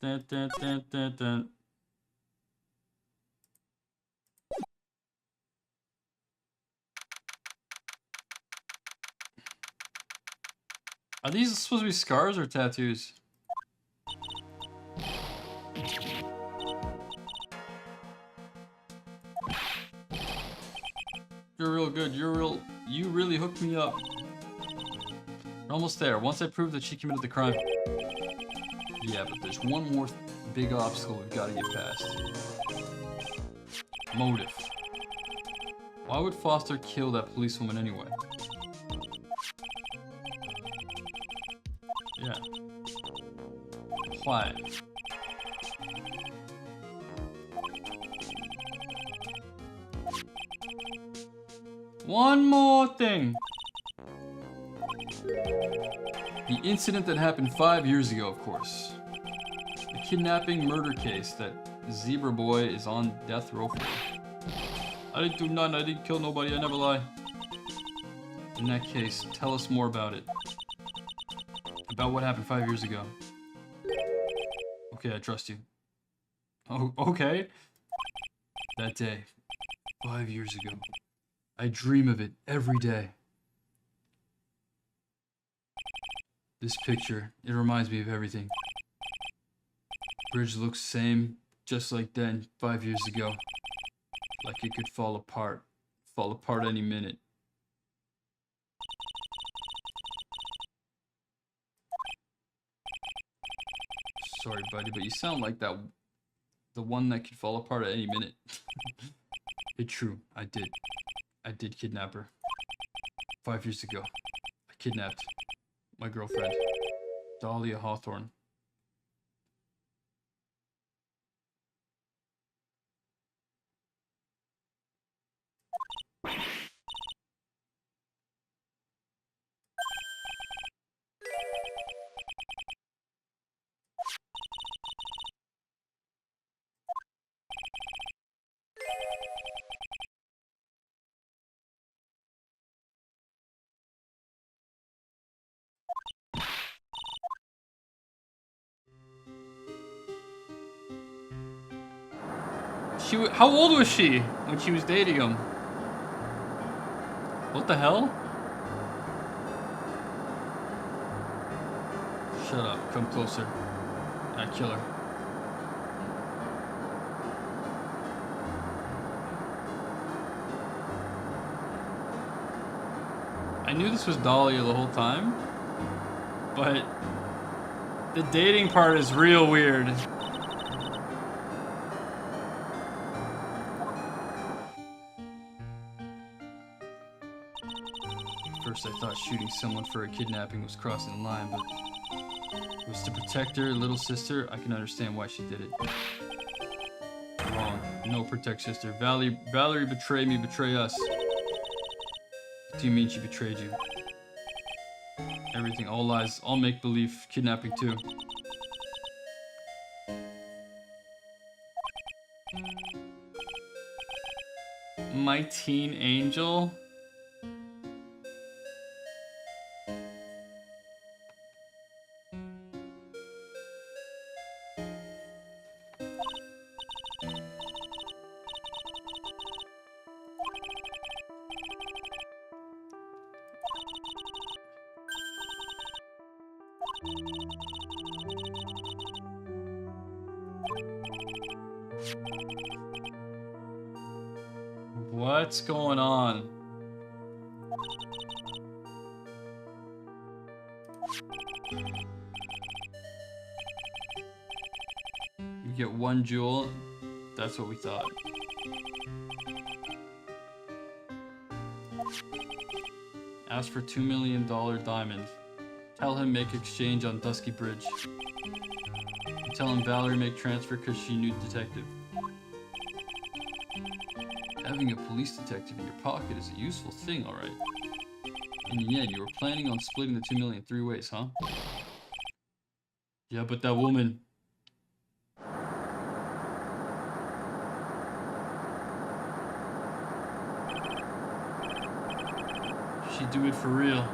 Speaker 1: Dun, dun, dun, dun, dun. Are these supposed to be scars or tattoos? You're real good. You really hooked me up. We're almost there. Once I prove that she committed the crime. Yeah, but there's one more big obstacle we've got to get past. Motive. Why would Foster kill that policewoman anyway? Yeah. Why? One more thing. The incident that happened 5 years ago, of course. The kidnapping murder case that Zebra Boy is on death row for. I didn't do nothing, I didn't kill nobody, I never lie. In that case, tell us more about it. About what happened 5 years ago. Okay, I trust you. Oh, okay. That day, 5 years ago. I dream of it every day. This picture, it reminds me of everything. Bridge looks same, just like then, 5 years ago. Like it could fall apart any minute. Sorry, buddy, but you sound like the one that could fall apart at any minute. It's true, I did kidnap her. 5 years ago, I kidnapped my girlfriend, Dahlia Hawthorne. . How old was she when she was dating him? What the hell? Shut up. Come closer. I kill her. I knew this was Dahlia the whole time, but the dating part is real weird. First I thought shooting someone for a kidnapping was crossing the line, but it was to protect her little sister. I can understand why she did it. Wrong. No, protect sister. Valerie betrayed me, betray us. What do you mean she betrayed you? Everything, all lies, all make-believe, kidnapping too. My teen angel? What's going on? You get 1 jewel. That's what we thought. Ask for $2 million diamond. Tell him make exchange on Dusky Bridge. And tell him Valerie make transfer because she knew detective. Having a police detective in your pocket is a useful thing, alright. In the end, you were planning on splitting the 2 million 3 ways, huh? Yeah, but that woman... She'd do it for real.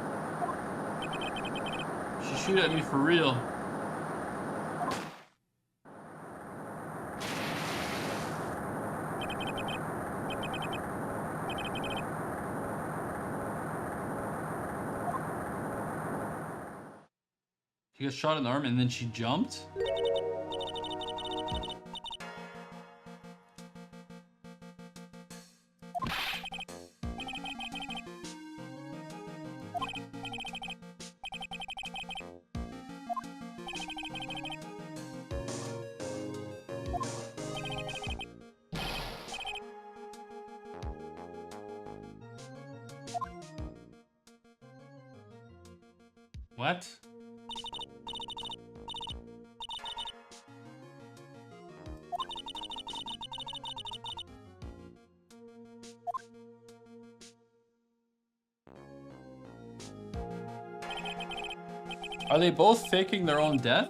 Speaker 1: She'd shoot at me for real. He got shot in the arm and then she jumped? What? Are they both faking their own death?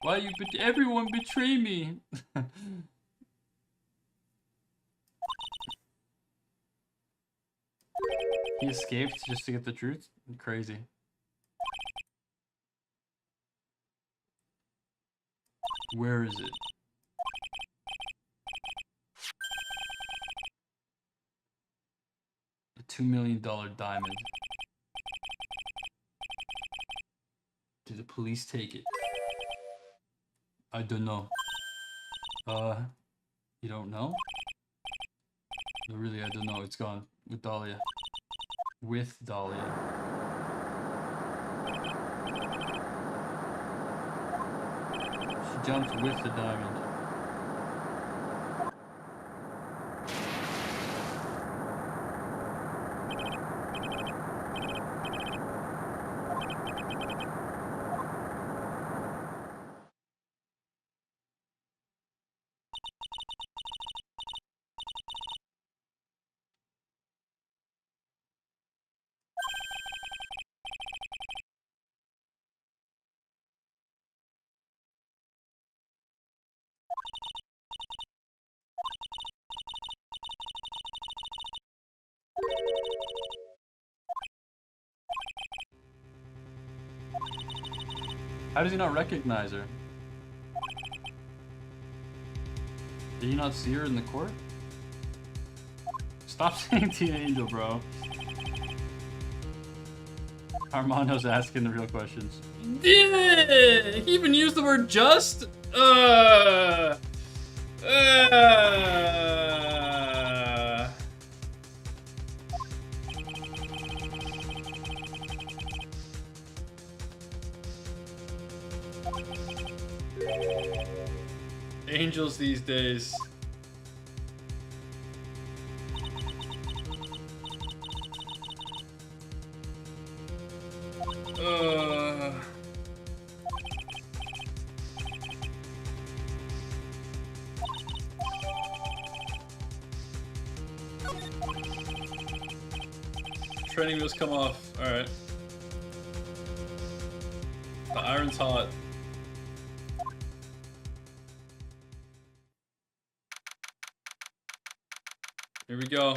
Speaker 1: Why you everyone betray me? He escaped just to get the truth? Crazy. Where is it? The $2 million diamond. Did the police take it? I don't know. You don't know? No, really, I don't know. It's gone. With Dahlia. With Dahlia. She jumped with the diamond. How does he not recognize her? Did you not see her in the court? Stop saying Teen Angel, bro. Armando's asking the real questions. Yeah, he even used the word just? Angels these days. Training wheels come off. Alright. The iron's hot. Here we go.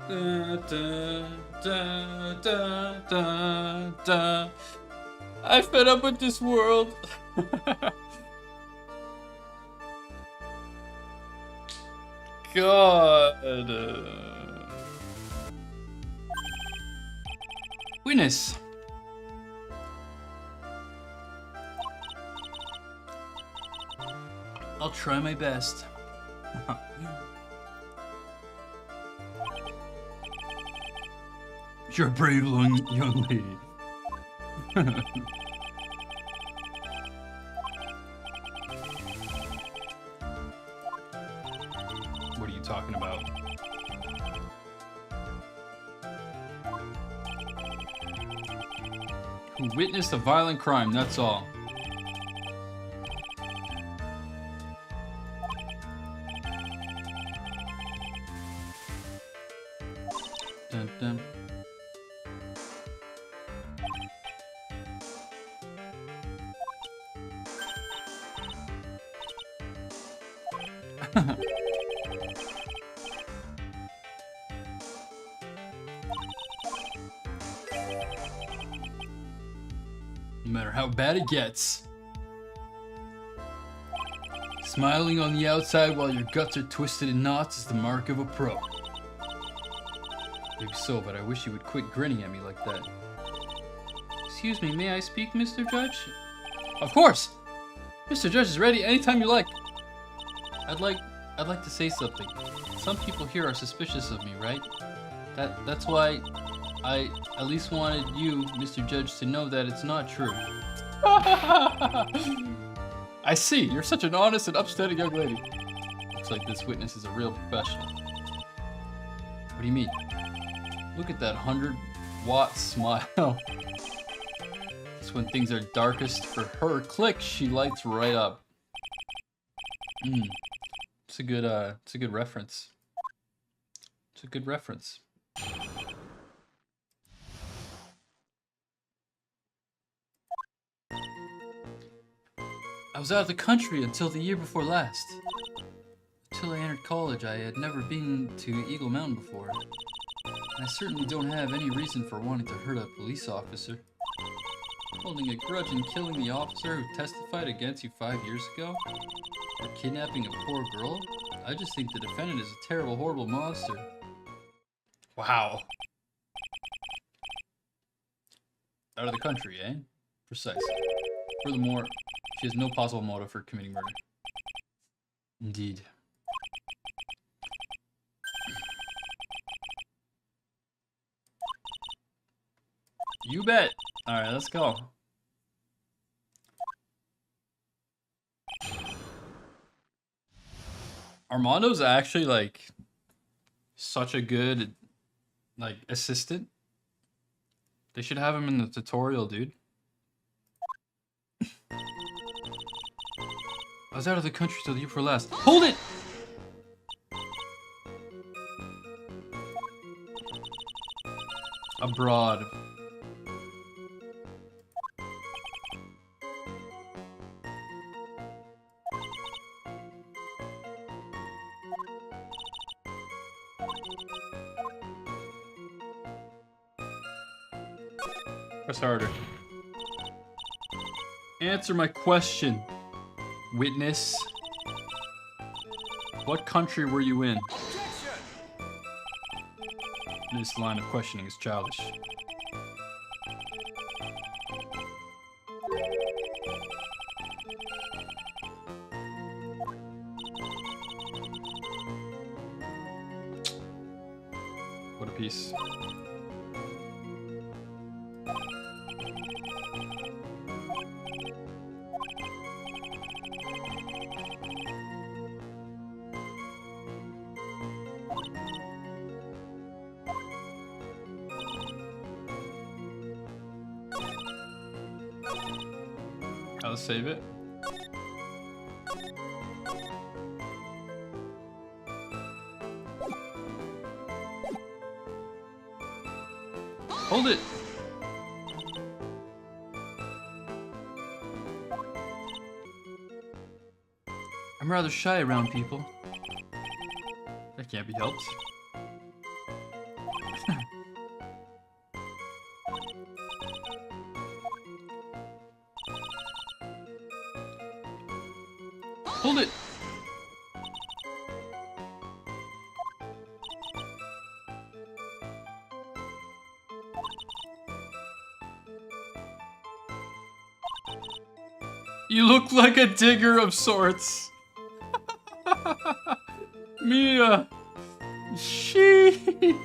Speaker 1: Da, da, da, da, da, da. I fed up with this world. God. Witness. I'll try my best.
Speaker 2: You're a brave young lady.
Speaker 1: What are you talking about? Who witnessed a violent crime, that's all. Dun, dun. No matter how bad it gets.
Speaker 2: Smiling on the outside while your guts are twisted in knots is the mark of a pro.
Speaker 1: Maybe so, but I wish you would quit grinning at me like that. Excuse me, may I speak, Mr. Judge? Of course! Mr. Judge is ready anytime you like. I'd like to say something. Some people here are suspicious of me, right? That's why I at least wanted you, Mr. Judge, to know that it's not true. I see. You're such an honest and upstanding young lady. Looks like this witness is a real professional. What do you mean? Look at that 100-watt smile. Just when things are darkest for her, click, she lights right up. It's a good reference. It's a good reference. I was out of the country until the year before last. Until I entered college, I had never been to Eagle Mountain before. And I certainly don't have any reason for wanting to hurt a police officer. Holding a grudge and killing the officer who testified against you 5 years ago? Or kidnapping a poor girl? I just think the defendant is a terrible, horrible monster. Wow. Out of the country, eh? Precisely. Furthermore, she has no possible motive for committing murder.
Speaker 2: Indeed.
Speaker 1: You bet. Alright, let's go. Armando's actually like such a good like assistant. They should have him in the tutorial, dude. I was out of the country till the year before last. Hold it! Abroad. Press harder. Answer my question, witness. What country were you in? This line of questioning is childish. What a piece. I'll save it. Hold it! I'm rather shy around people. That can't be helped. Hold it! You look like a digger of sorts. Mia. Sheesh.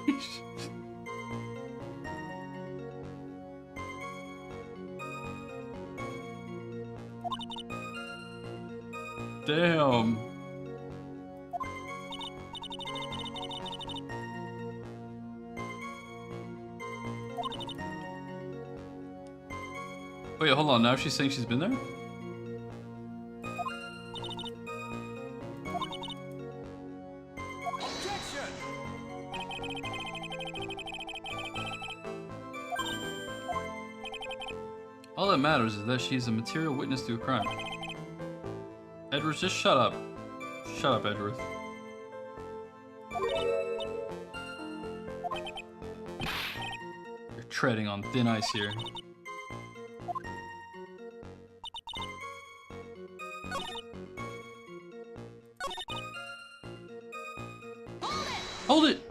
Speaker 1: Damn. Wait, hold on. Now she's saying she's been there? All that matters is that she's a material witness to a crime. Edward, just shut up. Shut up, Edward. You're treading on thin ice here. Hold it!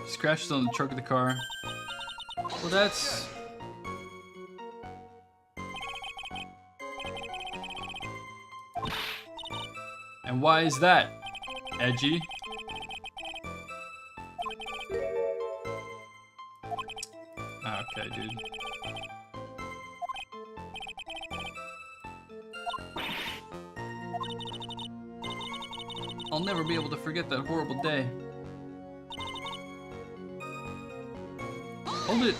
Speaker 1: Scratches on the trunk of the car. Well, that's... And why is that? Edgy? Okay, dude. I'll never be able to forget that horrible day. Hold it!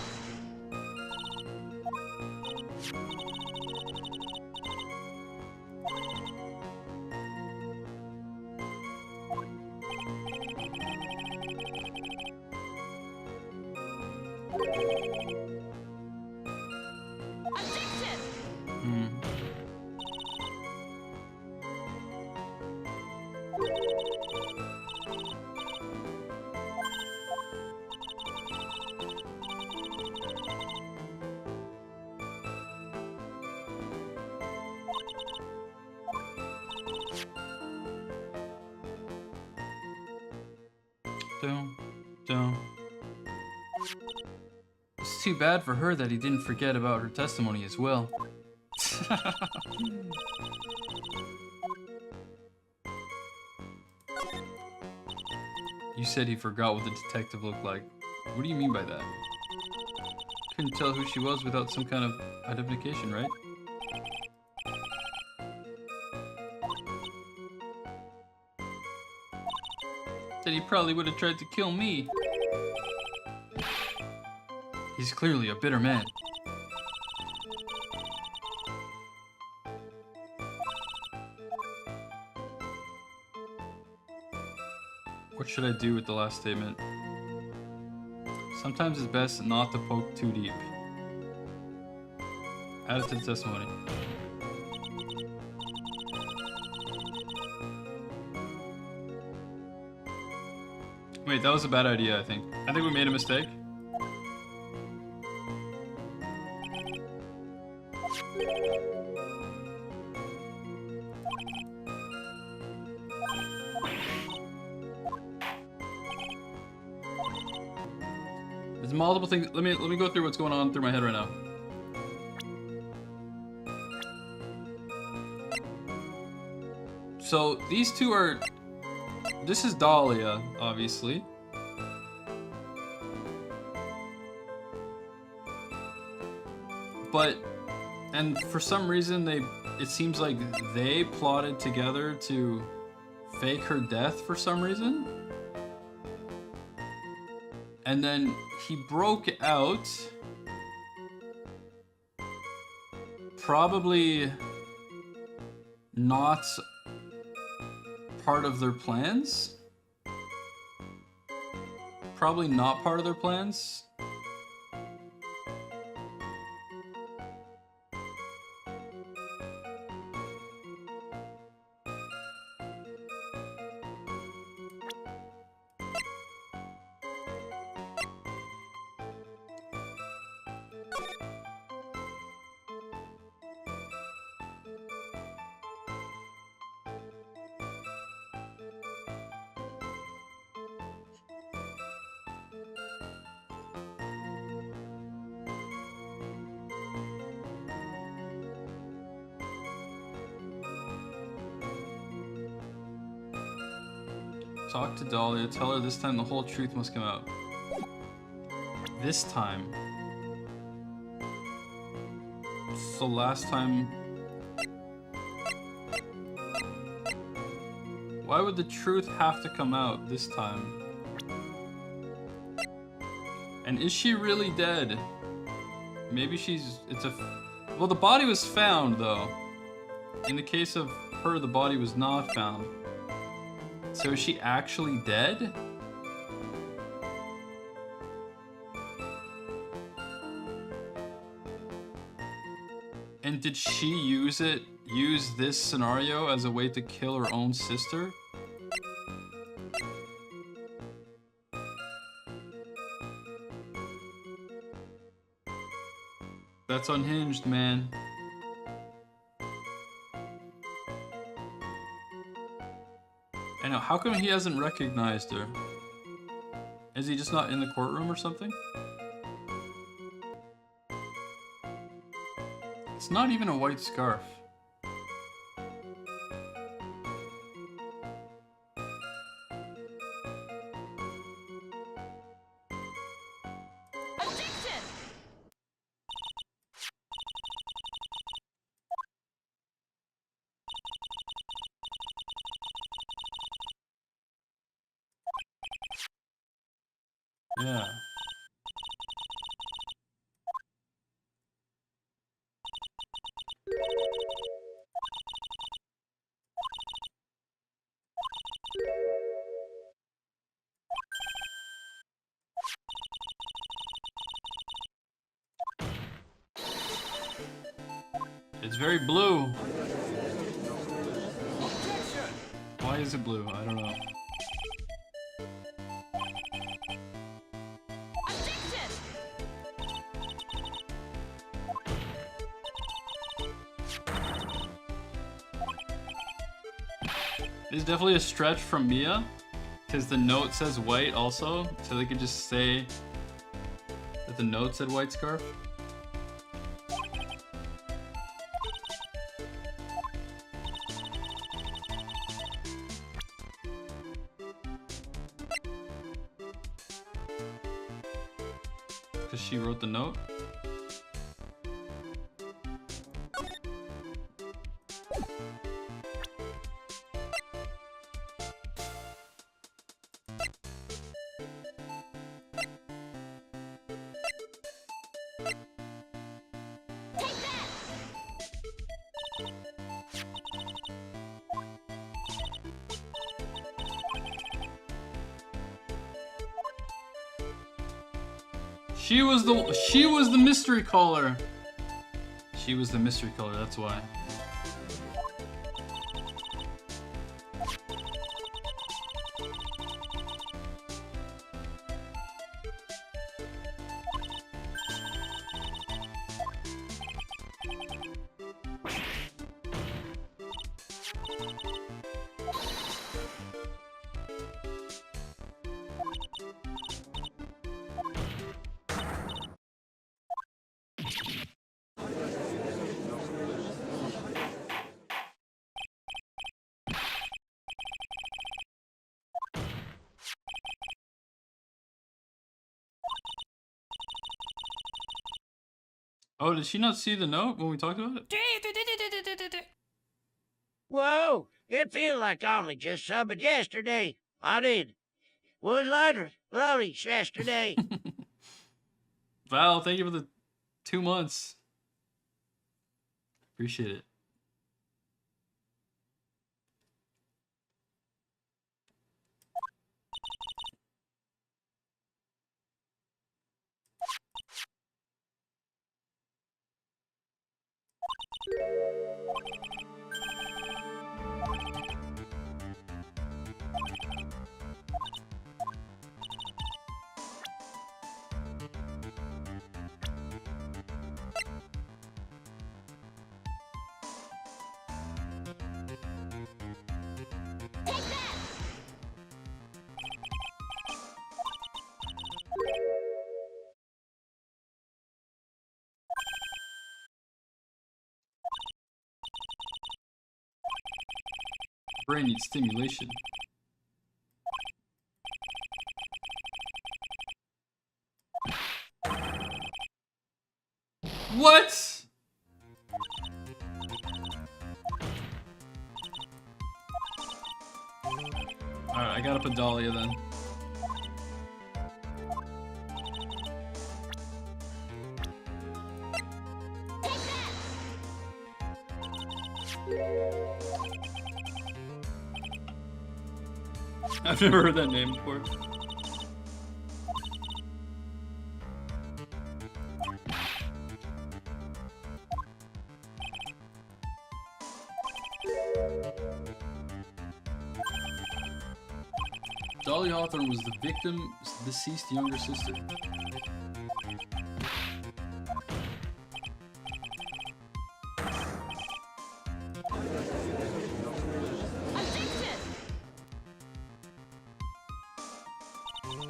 Speaker 1: It's too bad for her that he didn't forget about her testimony as well. You said he forgot what the detective looked like. What do you mean by that? Couldn't tell who she was without some kind of identification, right? Then he probably would have tried to kill me. He's clearly a bitter man. What should I do with the last statement? Sometimes it's best not to poke too deep. Add it to the testimony. Wait, that was a bad idea, I think. I think we made a mistake. There's multiple things. Let me go through what's going on through my head right now. So these two are. This is Dahlia, obviously. But, and for some reason it seems like they plotted together to fake her death for some reason. And then he broke out, probably not part of their plans. Probably not part of their plans. Talk to Dahlia, tell her this time the whole truth must come out. This time. So last time... Why would the truth have to come out this time? And is she really dead? Maybe she's... Well, the body was found, though. In the case of her, the body was not found. So is she actually dead? And did she use this scenario as a way to kill her own sister? That's unhinged, man. I know, how come he hasn't recognized her? Is he just not in the courtroom or something? It's not even a white scarf. Yeah. It's very blue. Why is it blue? I don't know. It's definitely a stretch from Mia, because the note says white also, so they could just say that the note said white scarf. Because she wrote the note. She was the mystery caller. She was the mystery caller, that's why. Oh, did she not see the note when we talked about it?
Speaker 3: Whoa, it feels like I only just subbed yesterday. I did. Was lovely yesterday.
Speaker 1: Val, thank you for the 2 months. Appreciate it. Brain needs stimulation. What? Alright, I gotta put Dahlia then. I've never heard that name before. Dolly Hawthorne was the victim's deceased younger sister.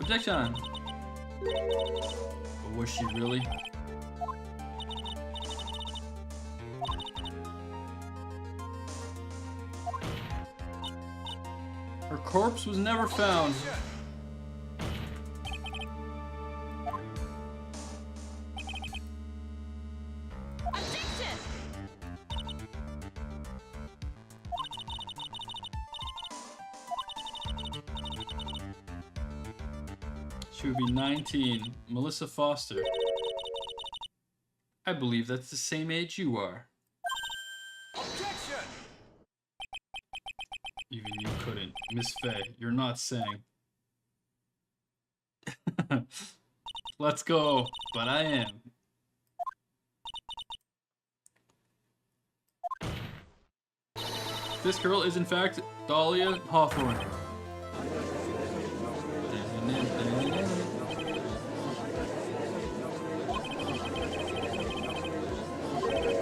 Speaker 1: Objection! But was she really? Her corpse was never found. She would be 19. Melissa Foster. I believe that's the same age you are.
Speaker 4: Objection!
Speaker 1: Even you couldn't. Miss Faye, you're not saying. Let's go. But I am. This girl is in fact Dahlia Hawthorne.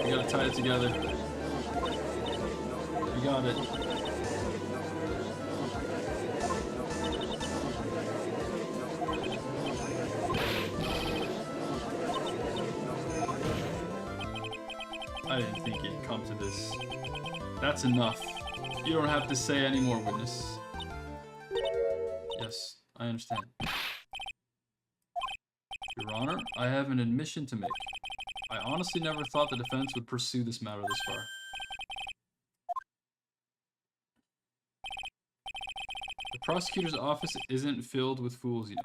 Speaker 1: We gotta tie it together. We got it. I didn't think it'd come to this. That's enough. You don't have to say any more, witness. Yes, I understand. Your Honor, I have an admission to make. I honestly never thought the defense would pursue this matter this far. The prosecutor's office isn't filled with fools, you know.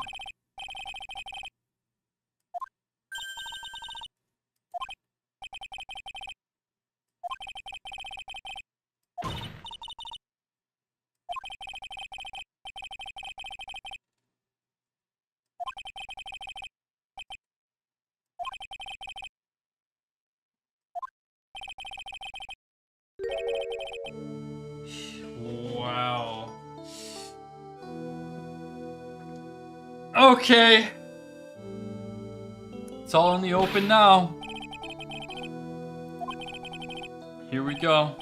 Speaker 1: Wow. Okay. It's all in the open now. Here we go.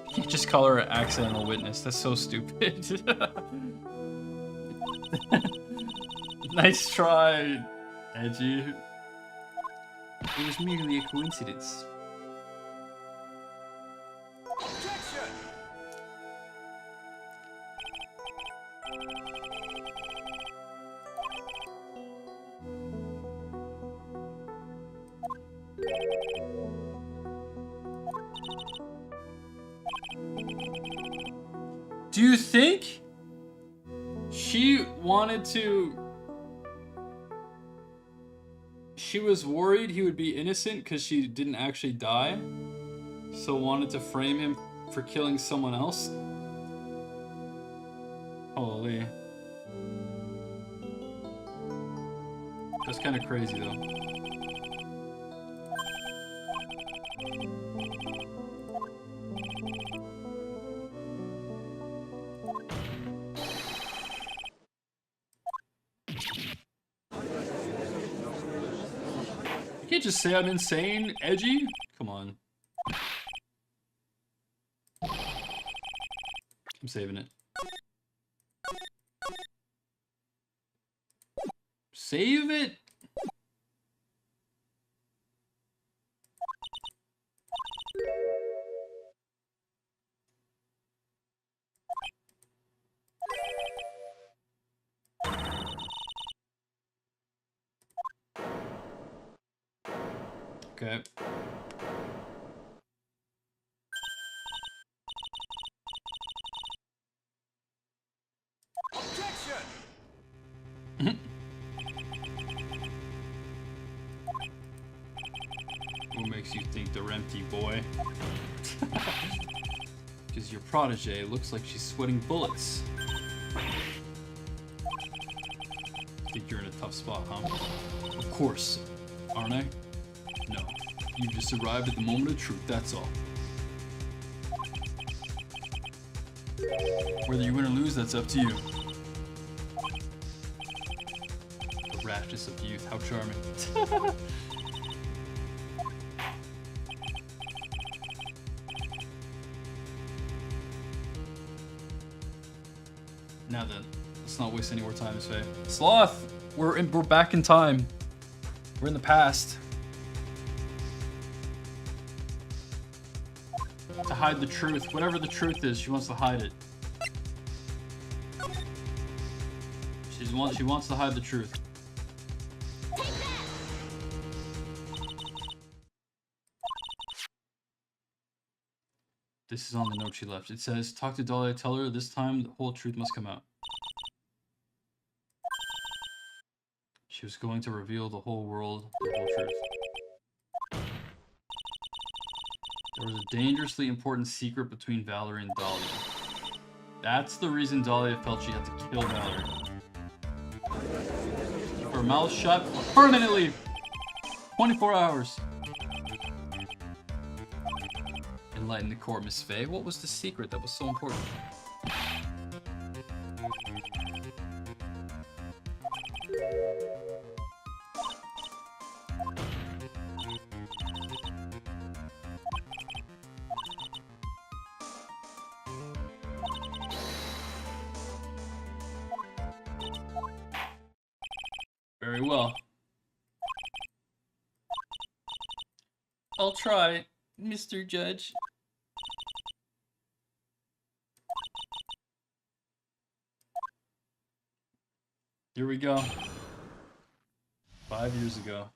Speaker 1: You can't just call her an accidental witness. That's so stupid. Nice try, Edgy. It was merely a coincidence. you think she wanted to... She was worried he would be innocent because she didn't actually die, so wanted to frame him for killing someone else? Holy. That's kind of crazy though. You can't just say I'm insane, edgy. Come on. I'm saving it. Save it. Okay.
Speaker 4: Objection!
Speaker 1: What makes you think they're empty, boy? Because your protege looks like she's sweating bullets. Think you're in a tough spot, huh? Of course. Aren't I? No. You just arrived at the moment of truth, that's all. Whether you win or lose, that's up to you. The rashness of youth, how charming. Now then, let's not waste any more time, Faye. Sloth! We're back in time. We're in the past. To hide the truth. Whatever the truth is, she wants to hide it. She wants to hide the truth. This is on the note she left. It says, talk to Dahlia, tell her this time the whole truth must come out. She was going to reveal the whole world, the whole truth. There was a dangerously important secret between Valerie and Dahlia. That's the reason Dahlia felt she had to kill Valerie. Keep her mouth shut permanently! 24 hours. Enlighten the court, Miss Faye. What was the secret that was so important? Very well. I'll try, Mr. Judge. Here we go. 5 years ago.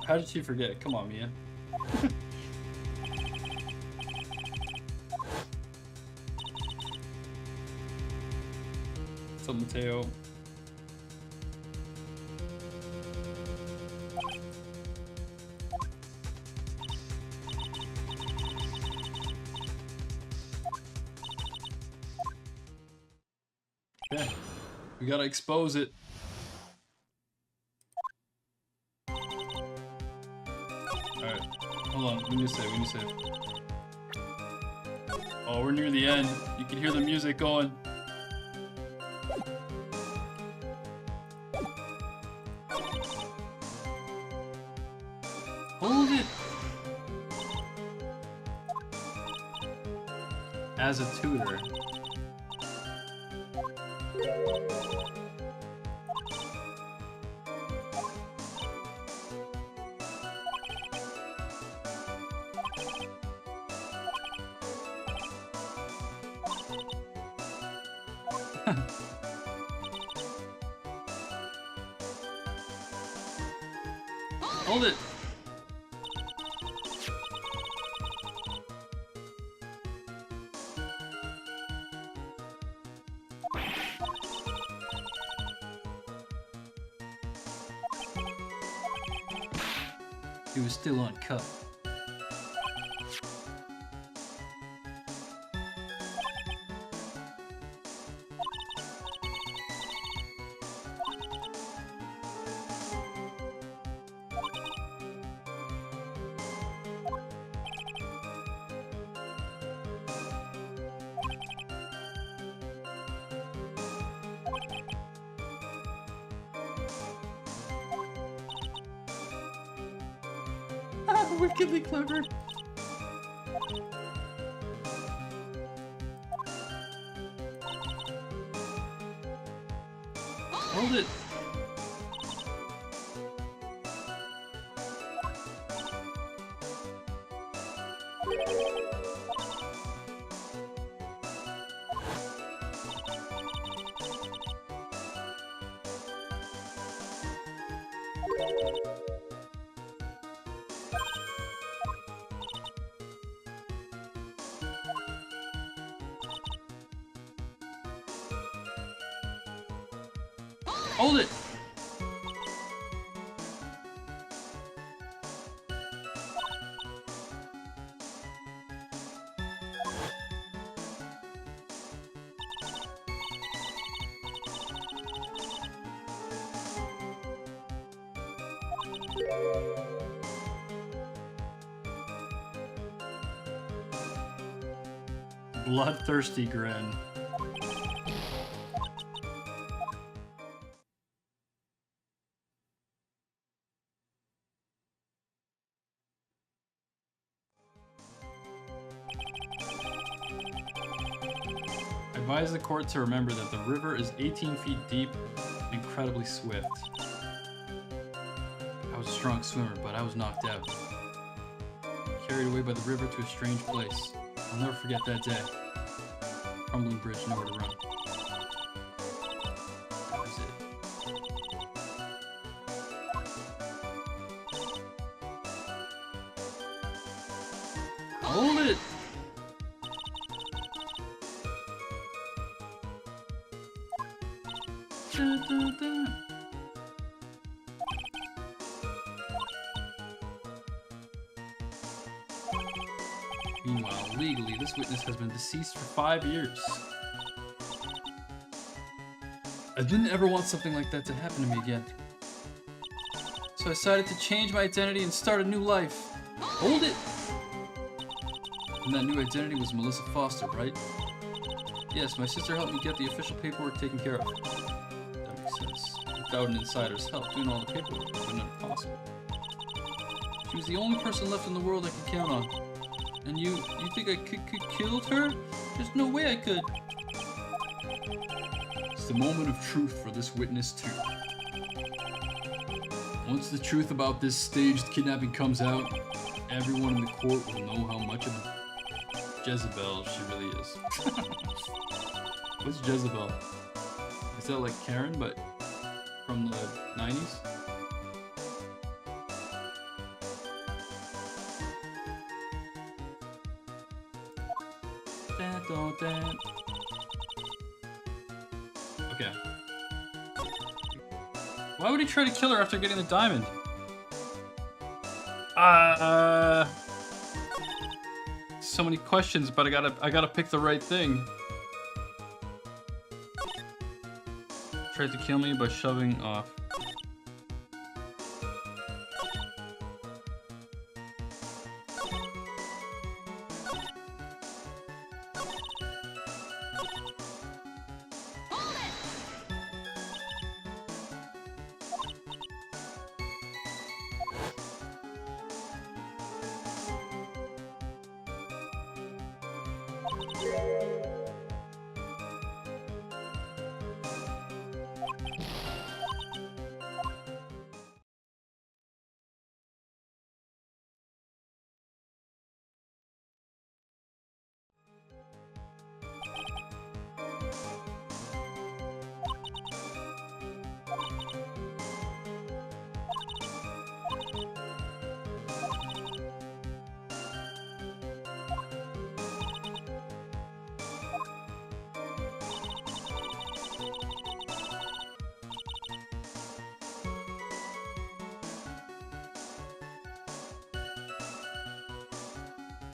Speaker 1: How did she forget? Come on, Mia. What's up, Mateo? Okay, we gotta expose it. Alright, hold on, we need to save. Oh, we're near the end. You can hear the music going. Hold it! As a tutor. Hold it! It was still uncut. Wickedly clever. Hold it. Hold it! Bloodthirsty grin. Advise the court to remember that the river is 18 feet deep and incredibly swift. I was a strong swimmer, but I was knocked out. Carried away by the river to a strange place. I'll never forget that day. Crumbling bridge, nowhere to run. That was it. Hold it! Dun, dun, dun. Meanwhile, legally, this witness has been deceased for 5 years. I didn't ever want something like that to happen to me again. So I decided to change my identity and start a new life. Hold it! And that new identity was Melissa Foster, right? Yes, my sister helped me get the official paperwork taken care of. That makes sense. Without an insider's help, doing all the paperwork would have been impossible. She was the only person left in the world I could count on. And you think I could killed her? There's no way I could. It's the moment of truth for this witness too. Once the truth about this staged kidnapping comes out, everyone in the court will know how much of a Jezebel she really is. What's Jezebel? Is that like Karen, but from the 90s? Okay. Why would he try to kill her after getting the diamond? So many questions, but I gotta pick the right thing. Tried to kill me by shoving off.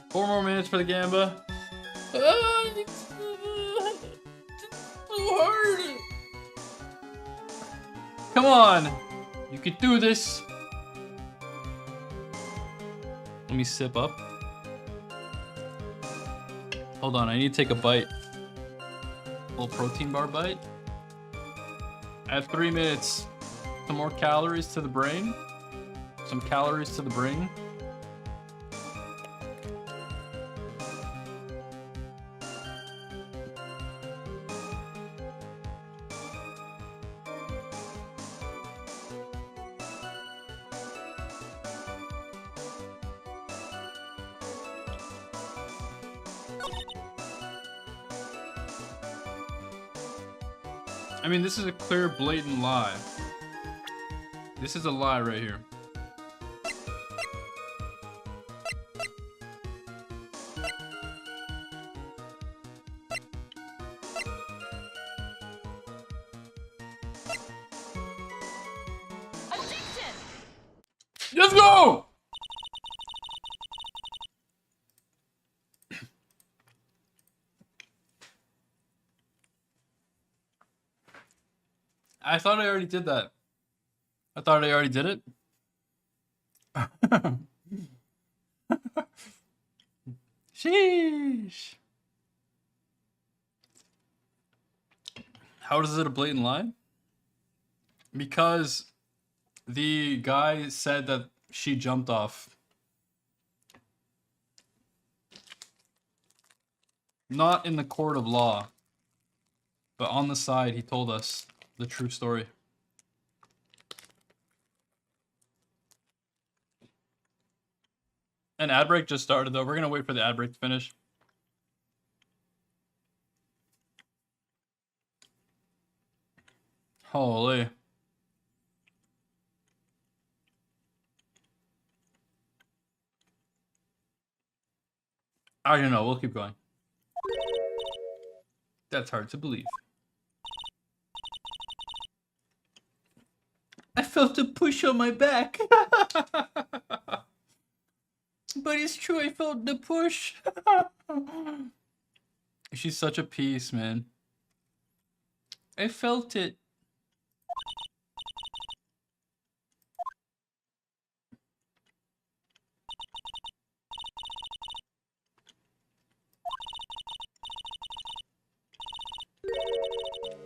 Speaker 1: Four more minutes for the Gamba. It's so hard. Come on. You can do this. Let me sip up. Hold on, I need to take a bite. A little protein bar bite. I have 3 minutes. Some more calories to the brain. Some calories to the brain. I mean, this is a clear, blatant lie. This is a lie right here. Let's go! I thought I already did that. I thought I already did it. Sheesh. How is it a blatant lie? Because the guy said that she jumped off. Not in the court of law, but on the side, he told us the true story. An ad break just started, though. We're gonna wait for the ad break to finish. Holy. I don't know. We'll keep going. That's hard to believe. I felt a push on my back. But it's true, I felt the push. She's such a piece, man. I felt it.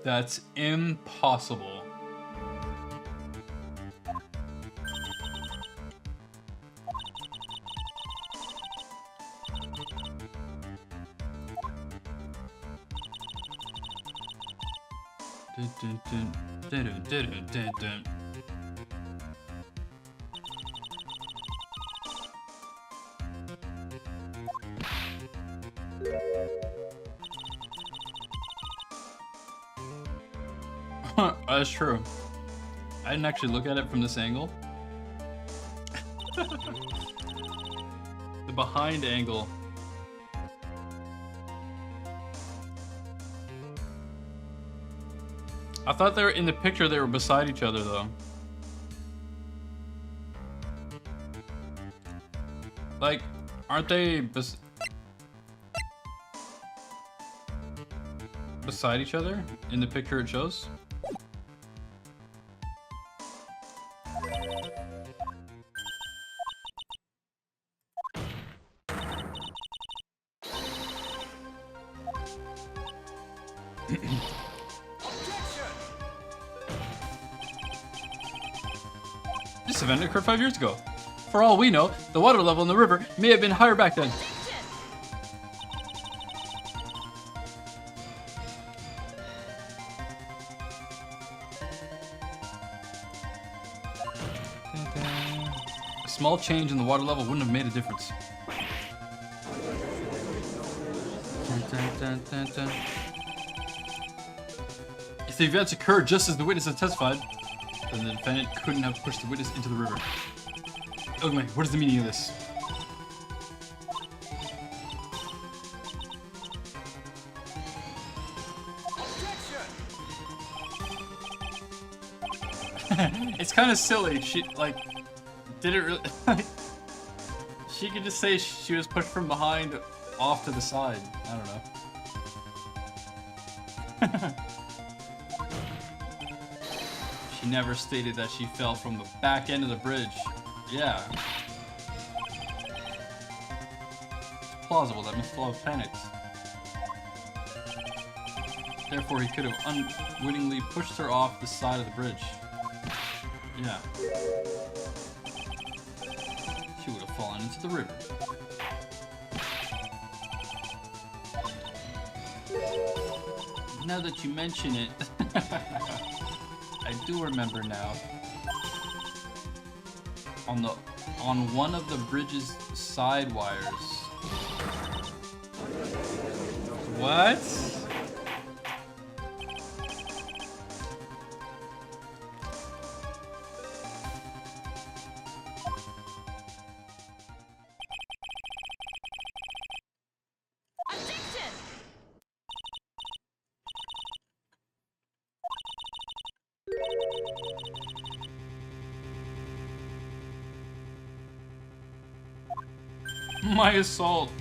Speaker 1: That's impossible. Dun, dun, dun, dun, dun, dun, dun. That's true. I didn't actually look at it from this angle. The behind angle. I thought they were in the picture, they were beside each other though. Like, aren't they beside each other in the picture it shows? This event occurred 5 years ago. For all we know, the water level in the river may have been higher back then. A small change in the water level wouldn't have made a difference. If the events occurred just as the witness had testified, then the defendant couldn't have pushed the witness into the river. Okay, what is the meaning of this? It's kind of silly. She, like, didn't really... she could just say she was pushed from behind off to the side. I don't know. She never stated that she fell from the back end of the bridge. Yeah. It's plausible that Mr. Love panicked. Therefore, he could have unwittingly pushed her off the side of the bridge. Yeah. She would have fallen into the river. Now that you mention it, I do remember now. On one of the bridge's side wires. What? My assault.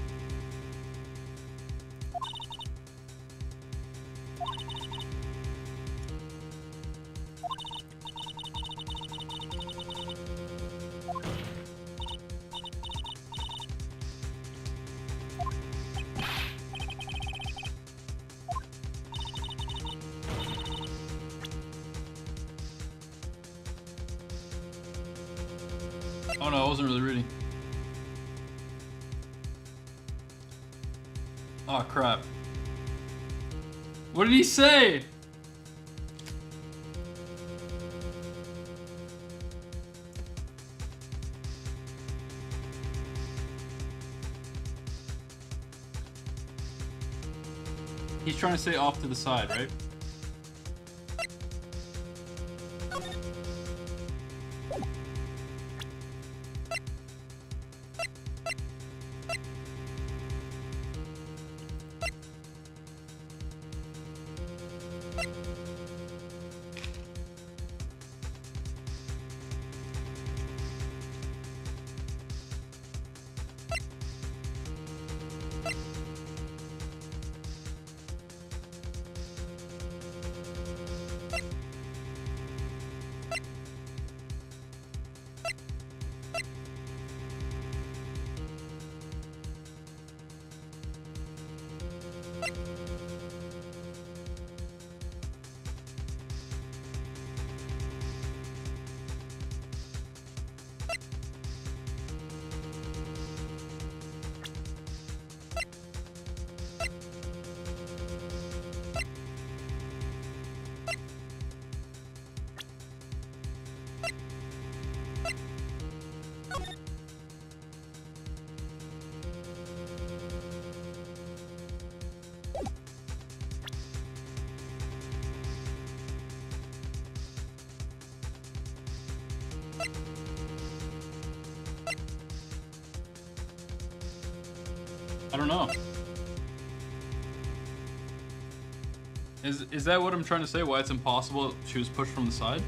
Speaker 1: Oh no, I wasn't really reading. Oh crap. What did he say? He's trying to say off to the side, right? I don't know. Is that what I'm trying to say? Why it's impossible she was pushed from the side?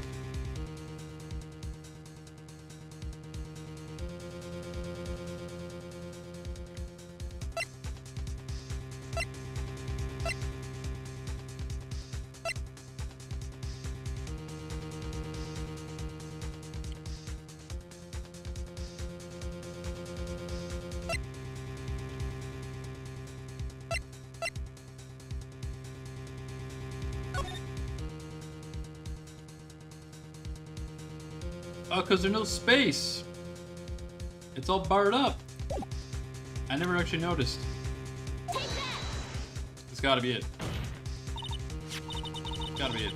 Speaker 1: Oh, because there's no space. It's all barred up. I never actually noticed. It's gotta be it. Gotta be it.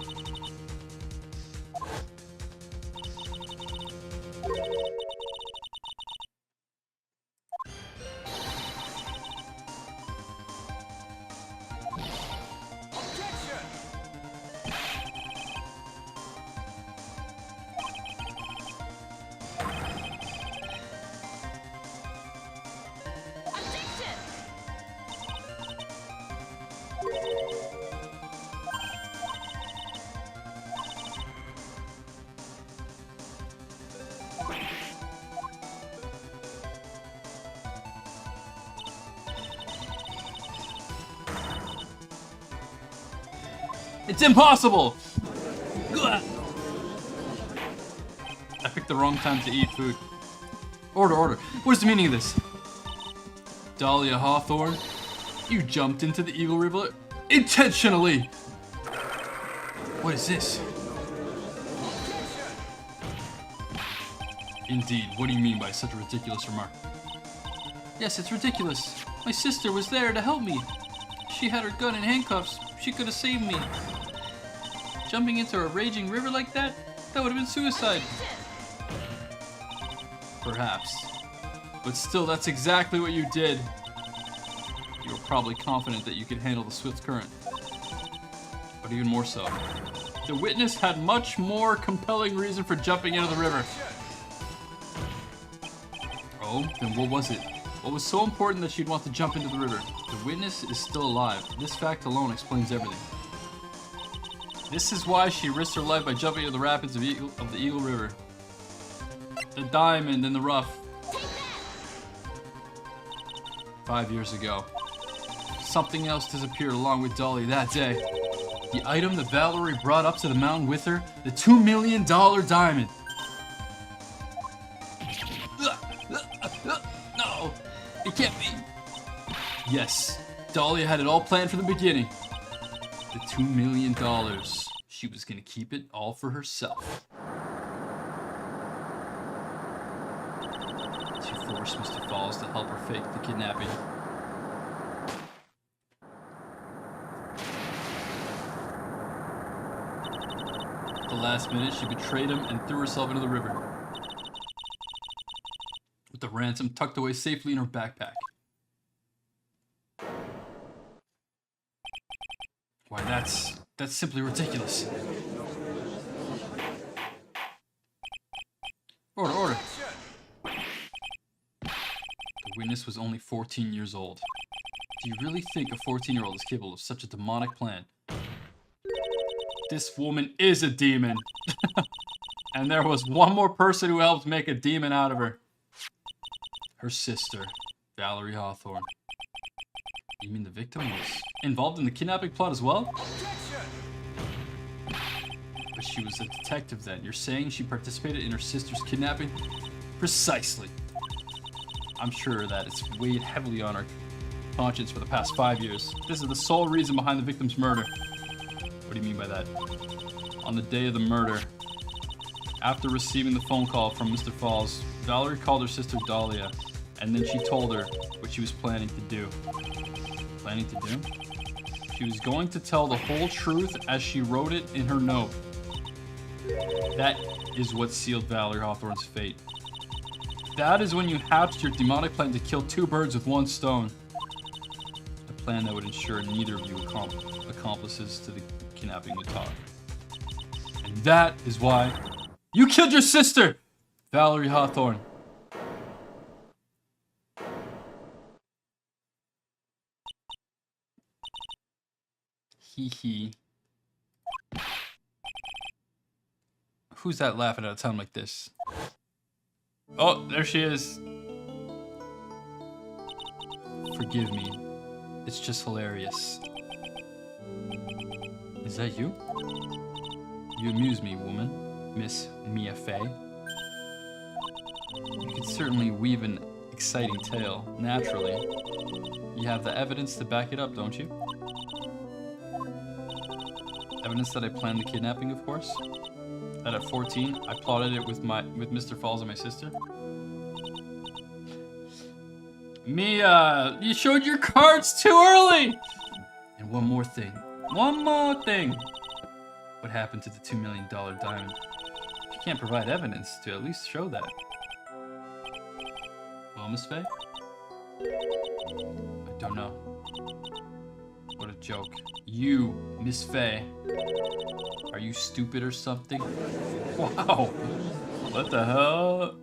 Speaker 1: It's impossible! Ugh. I picked the wrong time to eat food. Order. What's the meaning of this? Dahlia Hawthorne, you jumped into the Eagle River intentionally! What is this? Indeed, what do you mean by such a ridiculous remark? Yes, it's ridiculous. My sister was there to help me. She had her gun in handcuffs. She could have saved me. Jumping into a raging river like that? That would have been suicide. Perhaps. But still, that's exactly what you did. You were probably confident that you could handle the swift current. But even more so, the witness had much more compelling reason for jumping into the river. Oh, then what was it? What was so important that she'd want to jump into the river? The witness is still alive. This fact alone explains everything. This is why she risked her life by jumping into the rapids of the Eagle River. The diamond in the rough. 5 years ago. Something else disappeared along with Dolly that day. The item that Valerie brought up to the mountain with her, the $2 million diamond. No, it can't be. Yes, Dahlia had it all planned from the beginning. The $2 million. She was gonna keep it all for herself. She forced Mr. Falls to help her fake the kidnapping. At the last minute, she betrayed him and threw herself into the river. With the ransom tucked away safely in her backpack. Why, that's simply ridiculous. Order. The witness was only 14 years old. Do you really think a 14-year-old is capable of such a demonic plan? This woman is a demon. And there was one more person who helped make a demon out of her. Her sister, Valerie Hawthorne. You mean the victim was involved in the kidnapping plot as well? But she was a detective then. You're saying she participated in her sister's kidnapping? Precisely. I'm sure that it's weighed heavily on her conscience for the past 5 years. This is the sole reason behind the victim's murder. What do you mean by that? On the day of the murder, after receiving the phone call from Mr. Falls, Valerie called her sister Dahlia, and then she told her what she was planning to do. Planning to do? She was going to tell the whole truth as she wrote it in her note. That is what sealed Valerie Hawthorne's fate. That is when you hatched your demonic plan to kill two birds with one stone. A plan that would ensure neither of you accomplices to the kidnapping would talk. And that is why you killed your sister, Valerie Hawthorne. Hee hee. Who's that laughing at a time like this? Oh, there she is. Forgive me. It's just hilarious. Is that you? You amuse me, woman. Miss Mia Fey. You can certainly weave an exciting tale, naturally. You have the evidence to back it up, don't you? Evidence that I planned the kidnapping, of course. that at 14 I plotted it with Mr. Falls and my sister? Mia, you showed your cards too early! And one more thing. One more thing. What happened to the $2 million diamond? You can't provide evidence to at least show that. Well, Miss Faye? I don't know. What a joke. You, Miss Faye. Are you stupid or something? Wow. What the hell?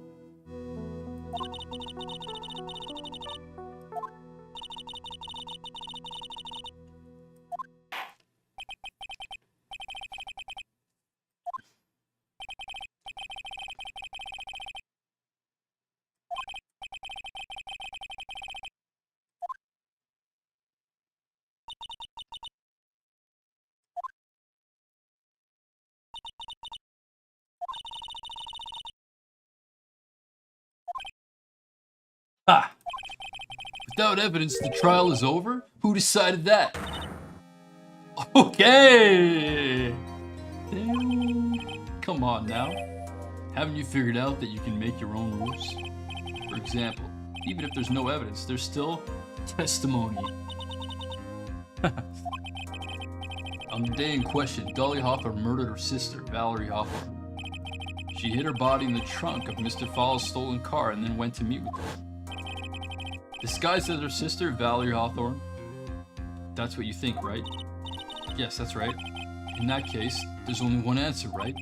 Speaker 2: Ha! Without evidence, the trial is over? Who decided that?
Speaker 1: Okay! Come on now.
Speaker 2: Haven't you figured out that you can make your own rules? For example, even if there's no evidence, there's still testimony. On the day in question, Dolly Hawthorne murdered her sister, Valerie Hawthorne. She hid her body in the trunk of Mr. Fall's stolen car and then went to meet with her. Disguised as her sister, Valerie Hawthorne? That's what you think, right?
Speaker 1: Yes, that's right.
Speaker 2: In that case, there's only one answer, right?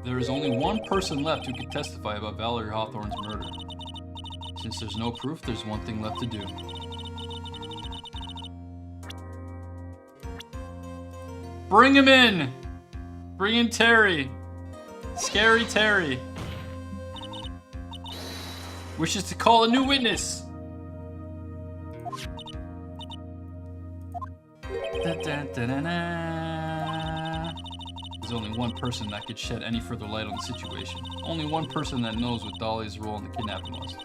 Speaker 2: There is only one person left who could testify about Valerie Hawthorne's murder. Since there's no proof, there's one thing left to do.
Speaker 1: Bring him in! Bring in Terry! Scary Terry! Wishes to call a new witness!
Speaker 2: There's only one person that could shed any further light on the situation. Only one person that knows what Dolly's role in the kidnapping was.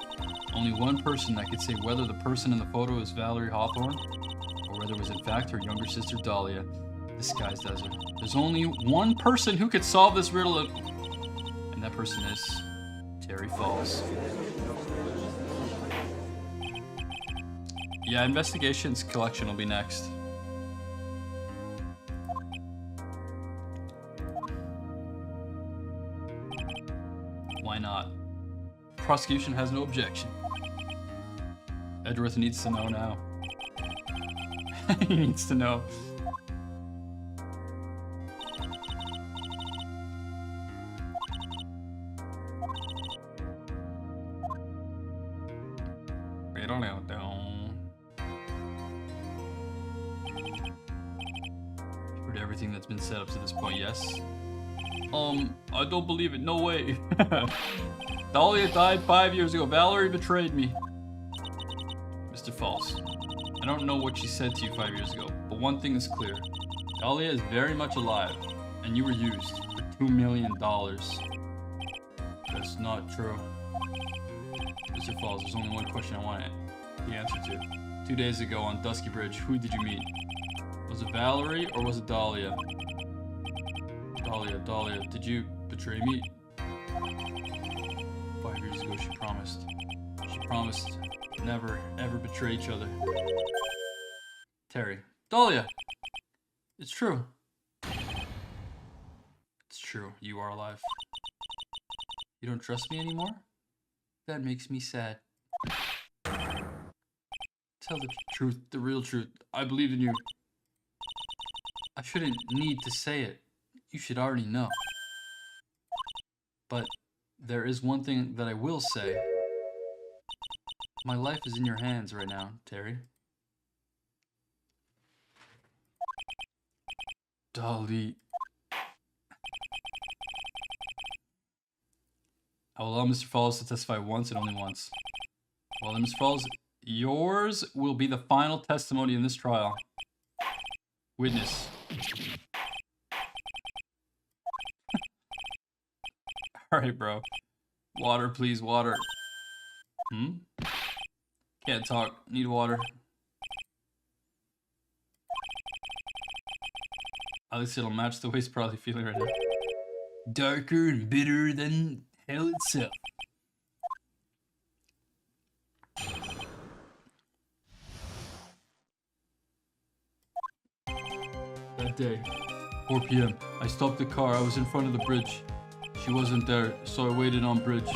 Speaker 2: Only one person that could say whether the person in the photo is Valerie Hawthorne or whether it was in fact her younger sister Dahlia, disguised as her. There's only one person who could solve this riddle, and that person is Terry Falls.
Speaker 1: Yeah, investigations collection will be next.
Speaker 2: Why not? Prosecution has no objection.
Speaker 1: Edgeworth needs to know now. He needs to know.
Speaker 2: Heard everything that's been said up to this point, yes?
Speaker 1: I don't believe it, no way. Dahlia died 5 years ago. Valerie betrayed me.
Speaker 2: Mr. Falls, I don't know what she said to you 5 years ago, but one thing is clear. Dahlia is very much alive, and you were used for $2 million. That's not true. Mr. Falls, there's only one question I want the answer to. 2 days ago on Dusky Bridge, who did you meet? Was it Valerie or was it Dahlia? Dahlia, did you betray me? 5 years ago she promised. She promised never, ever betray each other. Terry. Dahlia! It's true. It's true, you are alive. You don't trust me anymore? That makes me sad. Tell the truth, the real truth. I believe in you. I shouldn't need to say it. You should already know. But there is one thing that I will say. My life is in your hands right now, Terry. Dolly. I will allow Mr. Falls to testify once and only once. Well then, Mr. Falls, yours will be the final testimony in this trial. Witness. Alright, bro. Water, please, water. Can't talk. Need water. At least it'll match the way he's probably feeling right now. darker and bitterer than hell itself.
Speaker 1: That day, 4 p.m., I stopped the car. I was in front of the bridge. She wasn't there, so I waited on bridge.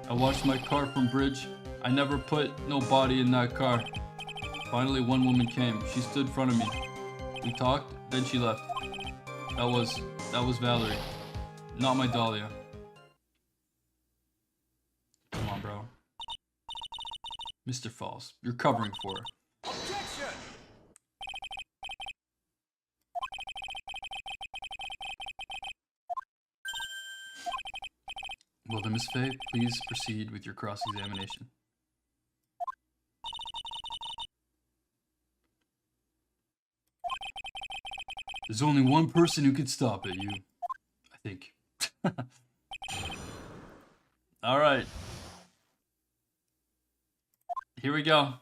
Speaker 1: I watched my car from bridge. I never put no body in that car. Finally, one woman came. She stood in front of me. We talked, then she left. That was Valerie, not my Dahlia. Come on, bro. Mr. Falls, you're covering for her.
Speaker 4: Objection!
Speaker 1: Well then, Miss Faye, please proceed with your cross-examination.
Speaker 2: There's only one person who could stop it, you.
Speaker 1: I think. All right. Here we go.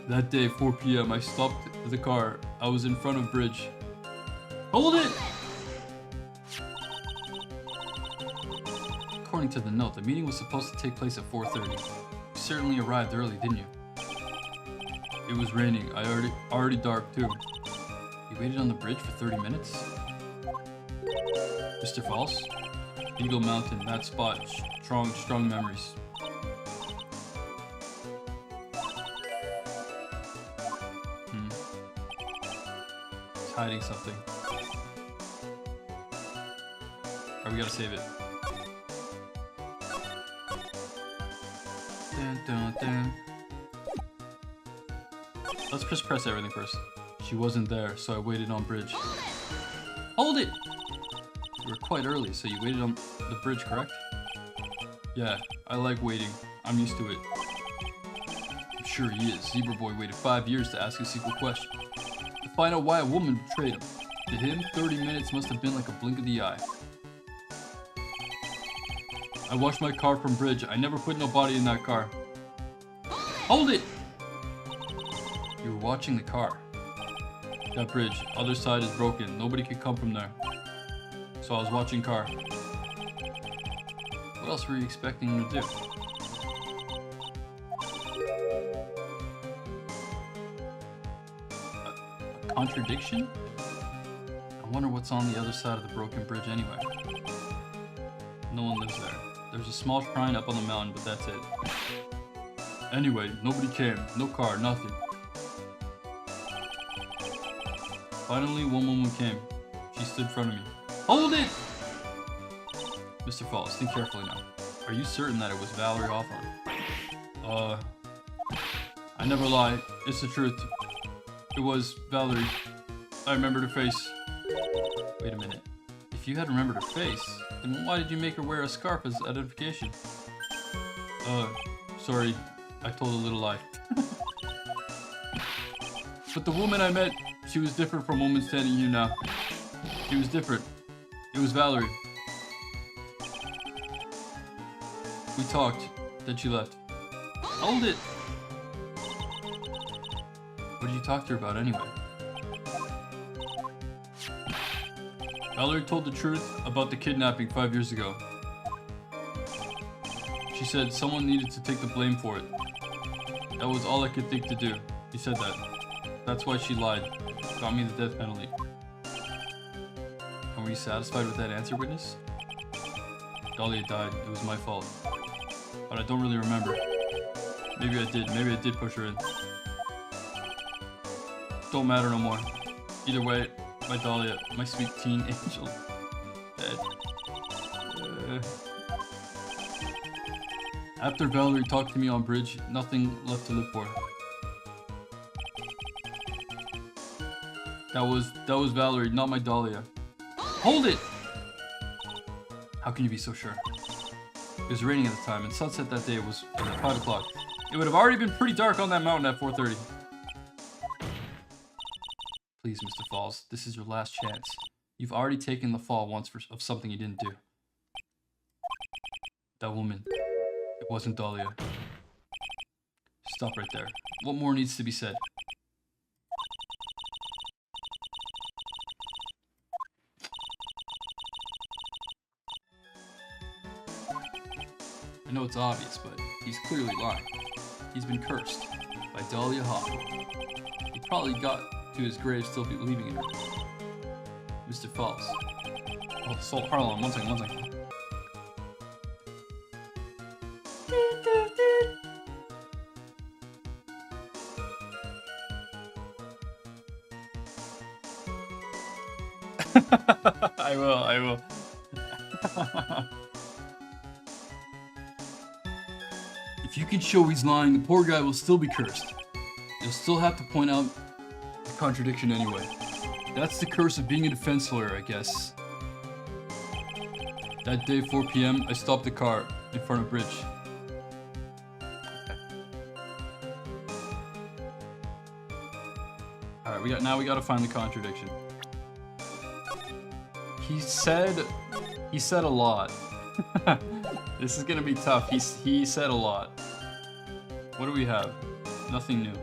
Speaker 1: That day, 4 p.m., I stopped the car. I was in front of bridge. Hold it! According to the note, the meeting was supposed to take place at 4:30. You certainly arrived early, didn't you? It was raining. Already dark too. You waited on the bridge for 30 minutes? Mr. False? Eagle Mountain, that spot. Strong memories. He's hiding something. Alright, we gotta save it. Dun, dun. Let's just press everything first. She wasn't there, so I waited on bridge. Hold it! You were quite early, so you waited on the bridge, correct? Yeah, I like waiting. I'm used to it. I'm sure he is. Zebra Boy waited 5 years to ask a single question. To find out why a woman betrayed him. To him, 30 minutes must have been like a blink of the eye. I washed my car from bridge. I never put no body in that car. Hold it! You were watching the car. That bridge, other side is broken. Nobody could come from there. So I was watching car. What else were you expecting him to do? A contradiction? I wonder what's on the other side of the broken bridge anyway. No one lives there. There's a small shrine up on the mountain, but that's it. Anyway, nobody came. No car, nothing. Finally, one woman came. She stood in front of me. Hold it! Mr. Falls, think carefully now. Are you certain that it was Valerie Hawthorne? I never lie. It's the truth. It was Valerie. I remembered her face. Wait a minute. If you had remembered her face, then why did you make her wear a scarf as identification? Sorry. I told a little lie. But the woman I met, she was different from woman standing here now. She was different. It was Valerie. We talked, then she left. Hold it! What did you talk to her about anyway? Valerie told the truth about the kidnapping 5 years ago. She said someone needed to take the blame for it. That was all I could think to do. She said that. That's why she lied. Got me the death penalty. And were you satisfied with that answer, witness? Dahlia died. It was my fault. But I don't really remember. Maybe I did. Maybe I did push her in. Don't matter no more. Either way, my Dahlia, my sweet teen angel, dead. After Valerie talked to me on bridge, nothing left to live for. That was Valerie, not my Dahlia. Hold it! How can you be so sure? It was raining at the time, and sunset that day was at 5 o'clock. It would have already been pretty dark on that mountain at 4:30. Please, Mr. Falls, this is your last chance. You've already taken the fall once of something you didn't do. That woman, it wasn't Dahlia. Stop right there. What more needs to be said? I know it's obvious, but he's clearly lying. He's been cursed by Dahlia Hawthorne. He probably got to his grave still believing in her. Mr. False. Oh, hold on, one second. I will.
Speaker 2: If you can show he's lying, the poor guy will still be cursed. You'll still have to point out the contradiction anyway. That's the curse of being a defense lawyer, I guess. That day, 4 p.m., I stopped the car in front of Bridge.
Speaker 1: Alright, we gotta find the contradiction. He said a lot. This is gonna be tough. He said a lot. What do we have? Nothing new.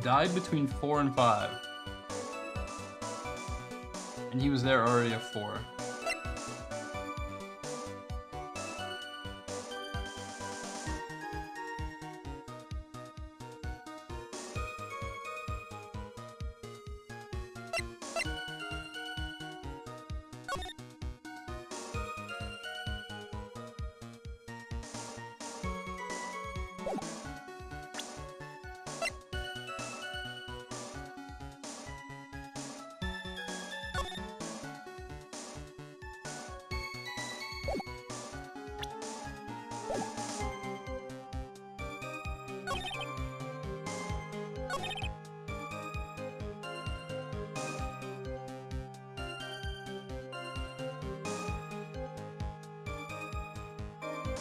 Speaker 1: Died between 4 and 5. And he was there already at 4.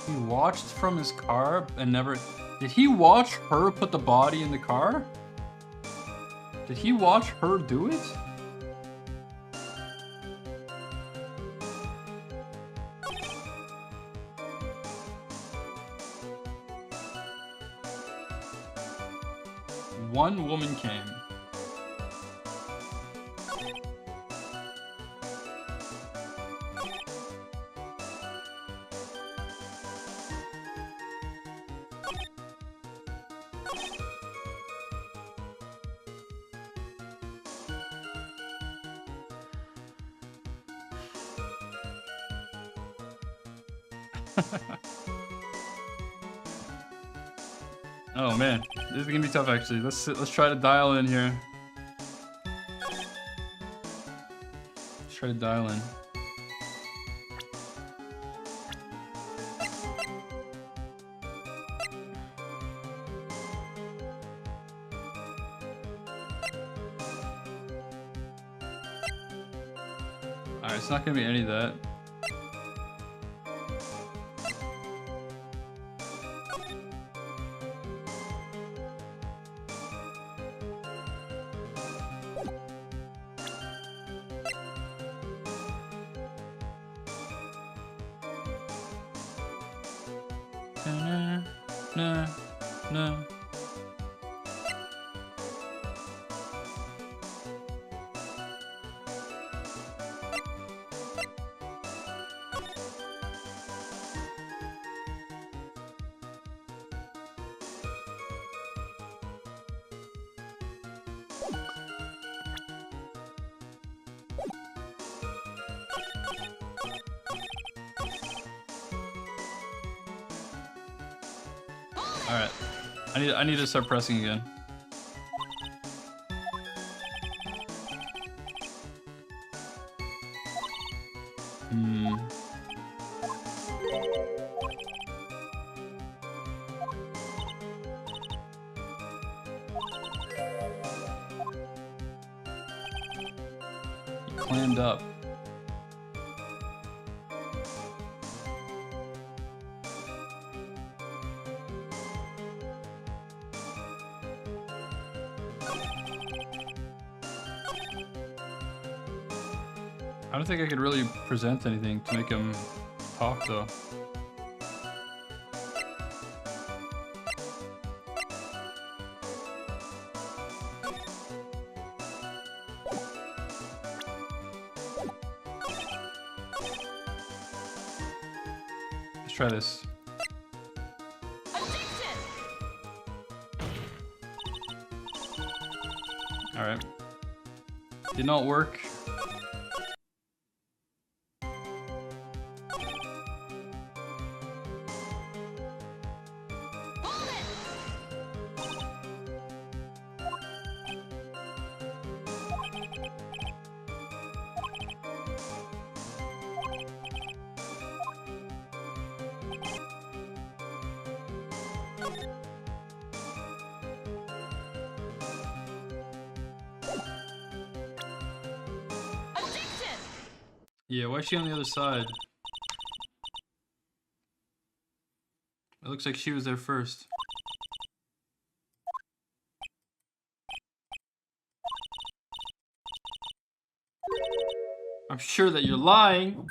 Speaker 1: He watched from his car and never... Did he watch her put the body in the car? Did he watch her do it? One woman came. Oh man, this is gonna be tough actually. Let's try to dial in here. Let's try to dial in. Alright, it's not gonna be any of that. No. All right, I need to start pressing again. He clammed up. I don't think I could really present anything to make him talk though. try this. Alright. Did not work. Yeah, why is she on the other side? It looks like she was there first. I'm sure that you're lying.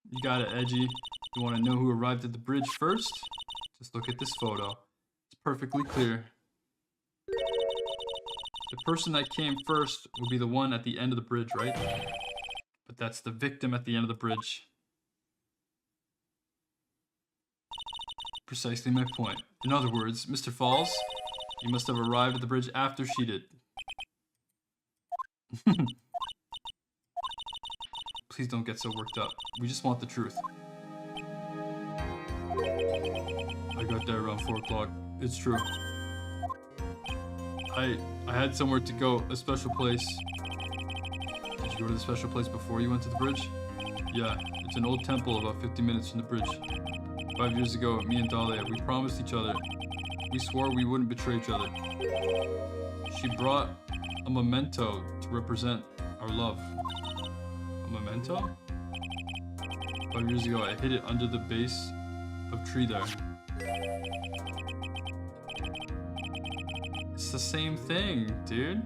Speaker 1: You got it, Edgy. You want to know who arrived at the bridge first? Just look at this photo. It's perfectly clear. The person that came first would be the one at the end of the bridge, right? But that's the victim at the end of the bridge. Precisely my point. In other words, Mr. Falls, you must have arrived at the bridge after she did. Please don't get so worked up. We just want the truth. I got there around 4 o'clock. It's true. I had somewhere to go, a special place. Did you go to the special place before you went to the bridge? Yeah, it's an old temple about 50 minutes from the bridge. 5 years ago, me and Dahlia, we promised each other. We swore we wouldn't betray each other. She brought a memento to represent our love. A memento? 5 years ago, I hid it under the base of tree there. It's the same thing, dude.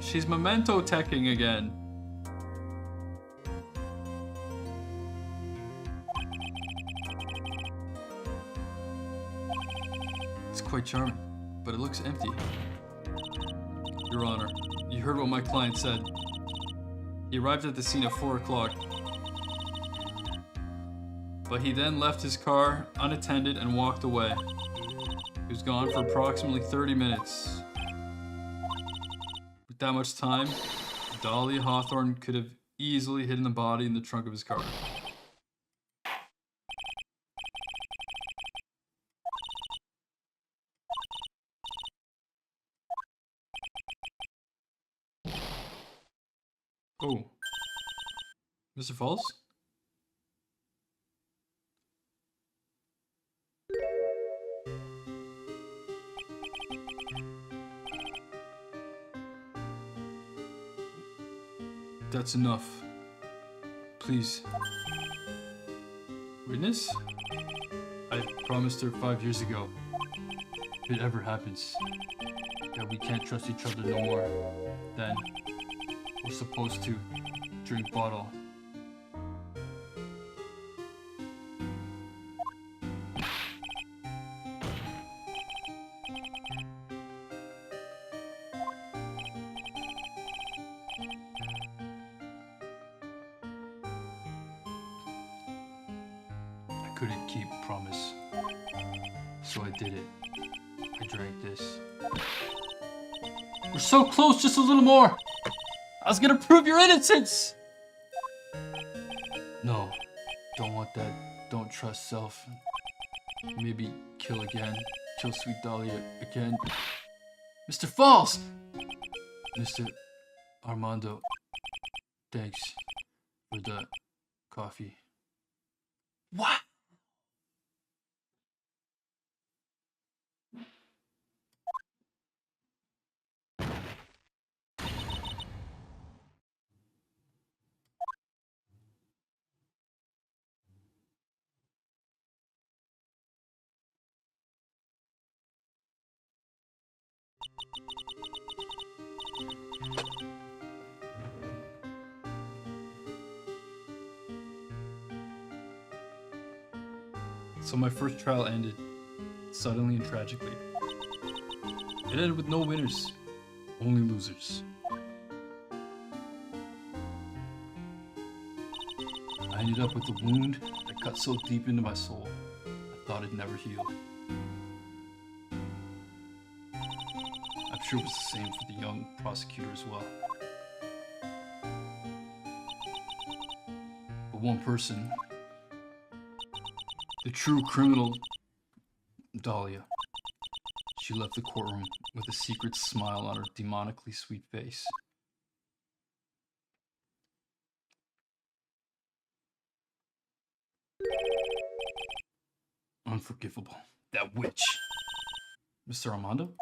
Speaker 1: She's memento teching again. It's quite charming, but it looks empty. Your Honor, you heard what my client said. He arrived at the scene at 4 o'clock. But he then left his car unattended and walked away. He was gone for approximately 30 minutes. With that much time, Dahlia Hawthorne could have easily hidden the body in the trunk of his car. Oh. Mr. Falls? That's enough. Please. Witness? I promised her 5 years ago, if it ever happens, that we can't trust each other no more, then we're supposed to drink bottle. I couldn't keep promise, so I did it. I drank this. We're so close, just a little more! I was gonna prove your innocence! No, don't want that. Don't trust self. Maybe kill again. Kill sweet Dahlia again. Mr. Falls! Mr. Armando, thanks for the coffee. What? So my first trial ended, suddenly and tragically.
Speaker 2: It ended with no winners, only losers. I ended up with a wound that cut so deep into my soul, I thought it'd never heal. I'm sure it was the same for the young prosecutor as well. But one person, the true criminal, Dahlia, she left the courtroom with a secret smile on her demonically sweet face. Unforgivable. That witch. Mr. Armando?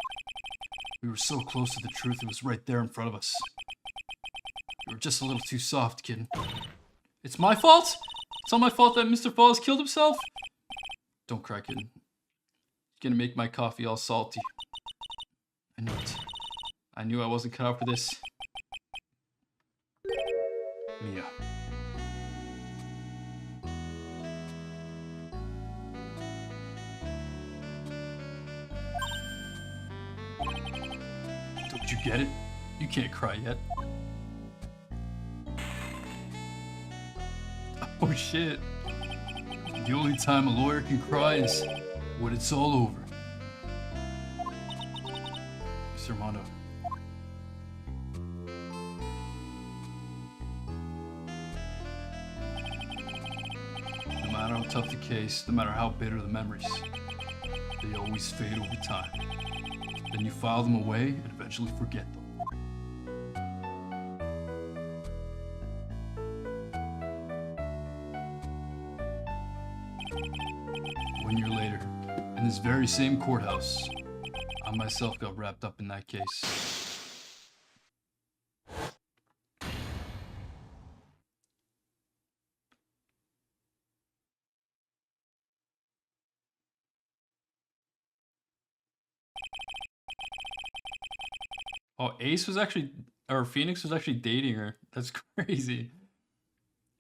Speaker 2: We were so close to the truth, it was right there in front of us. You were just a little too soft, kid. It's my fault? It's all my fault that Mr. Falls killed himself? Don't cry, kid. You're gonna make my coffee all salty. I knew it. I knew I wasn't cut out for this. Mia. Don't you get it? You can't cry yet. Oh shit. The only time a lawyer can cry is when it's all over. Mr. Armando. No matter how tough the case, no matter how bitter the memories, they always fade over time. Then you file them away and eventually forget them. 1 year later, in this very same courthouse, I myself got wrapped up in that case. Oh, Ace was actually, or Phoenix was actually dating her. That's crazy.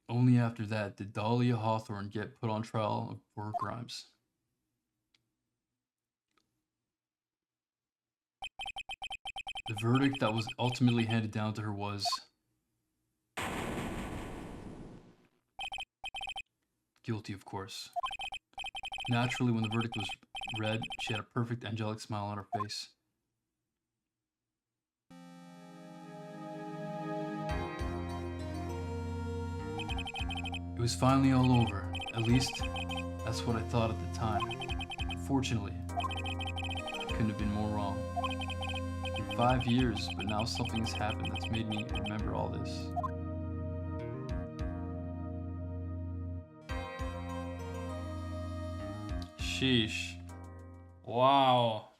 Speaker 2: Only after that did Dahlia Hawthorne get put on trial for her crimes. The verdict that was ultimately handed down to her was guilty, of course. Naturally, when the verdict was read, she had a perfect angelic smile on her face. It was finally all over. At least, that's what I thought at the time. Unfortunately, I couldn't have been more wrong. In 5 years, but now something has happened that's made me remember all this. Sheesh. Wow.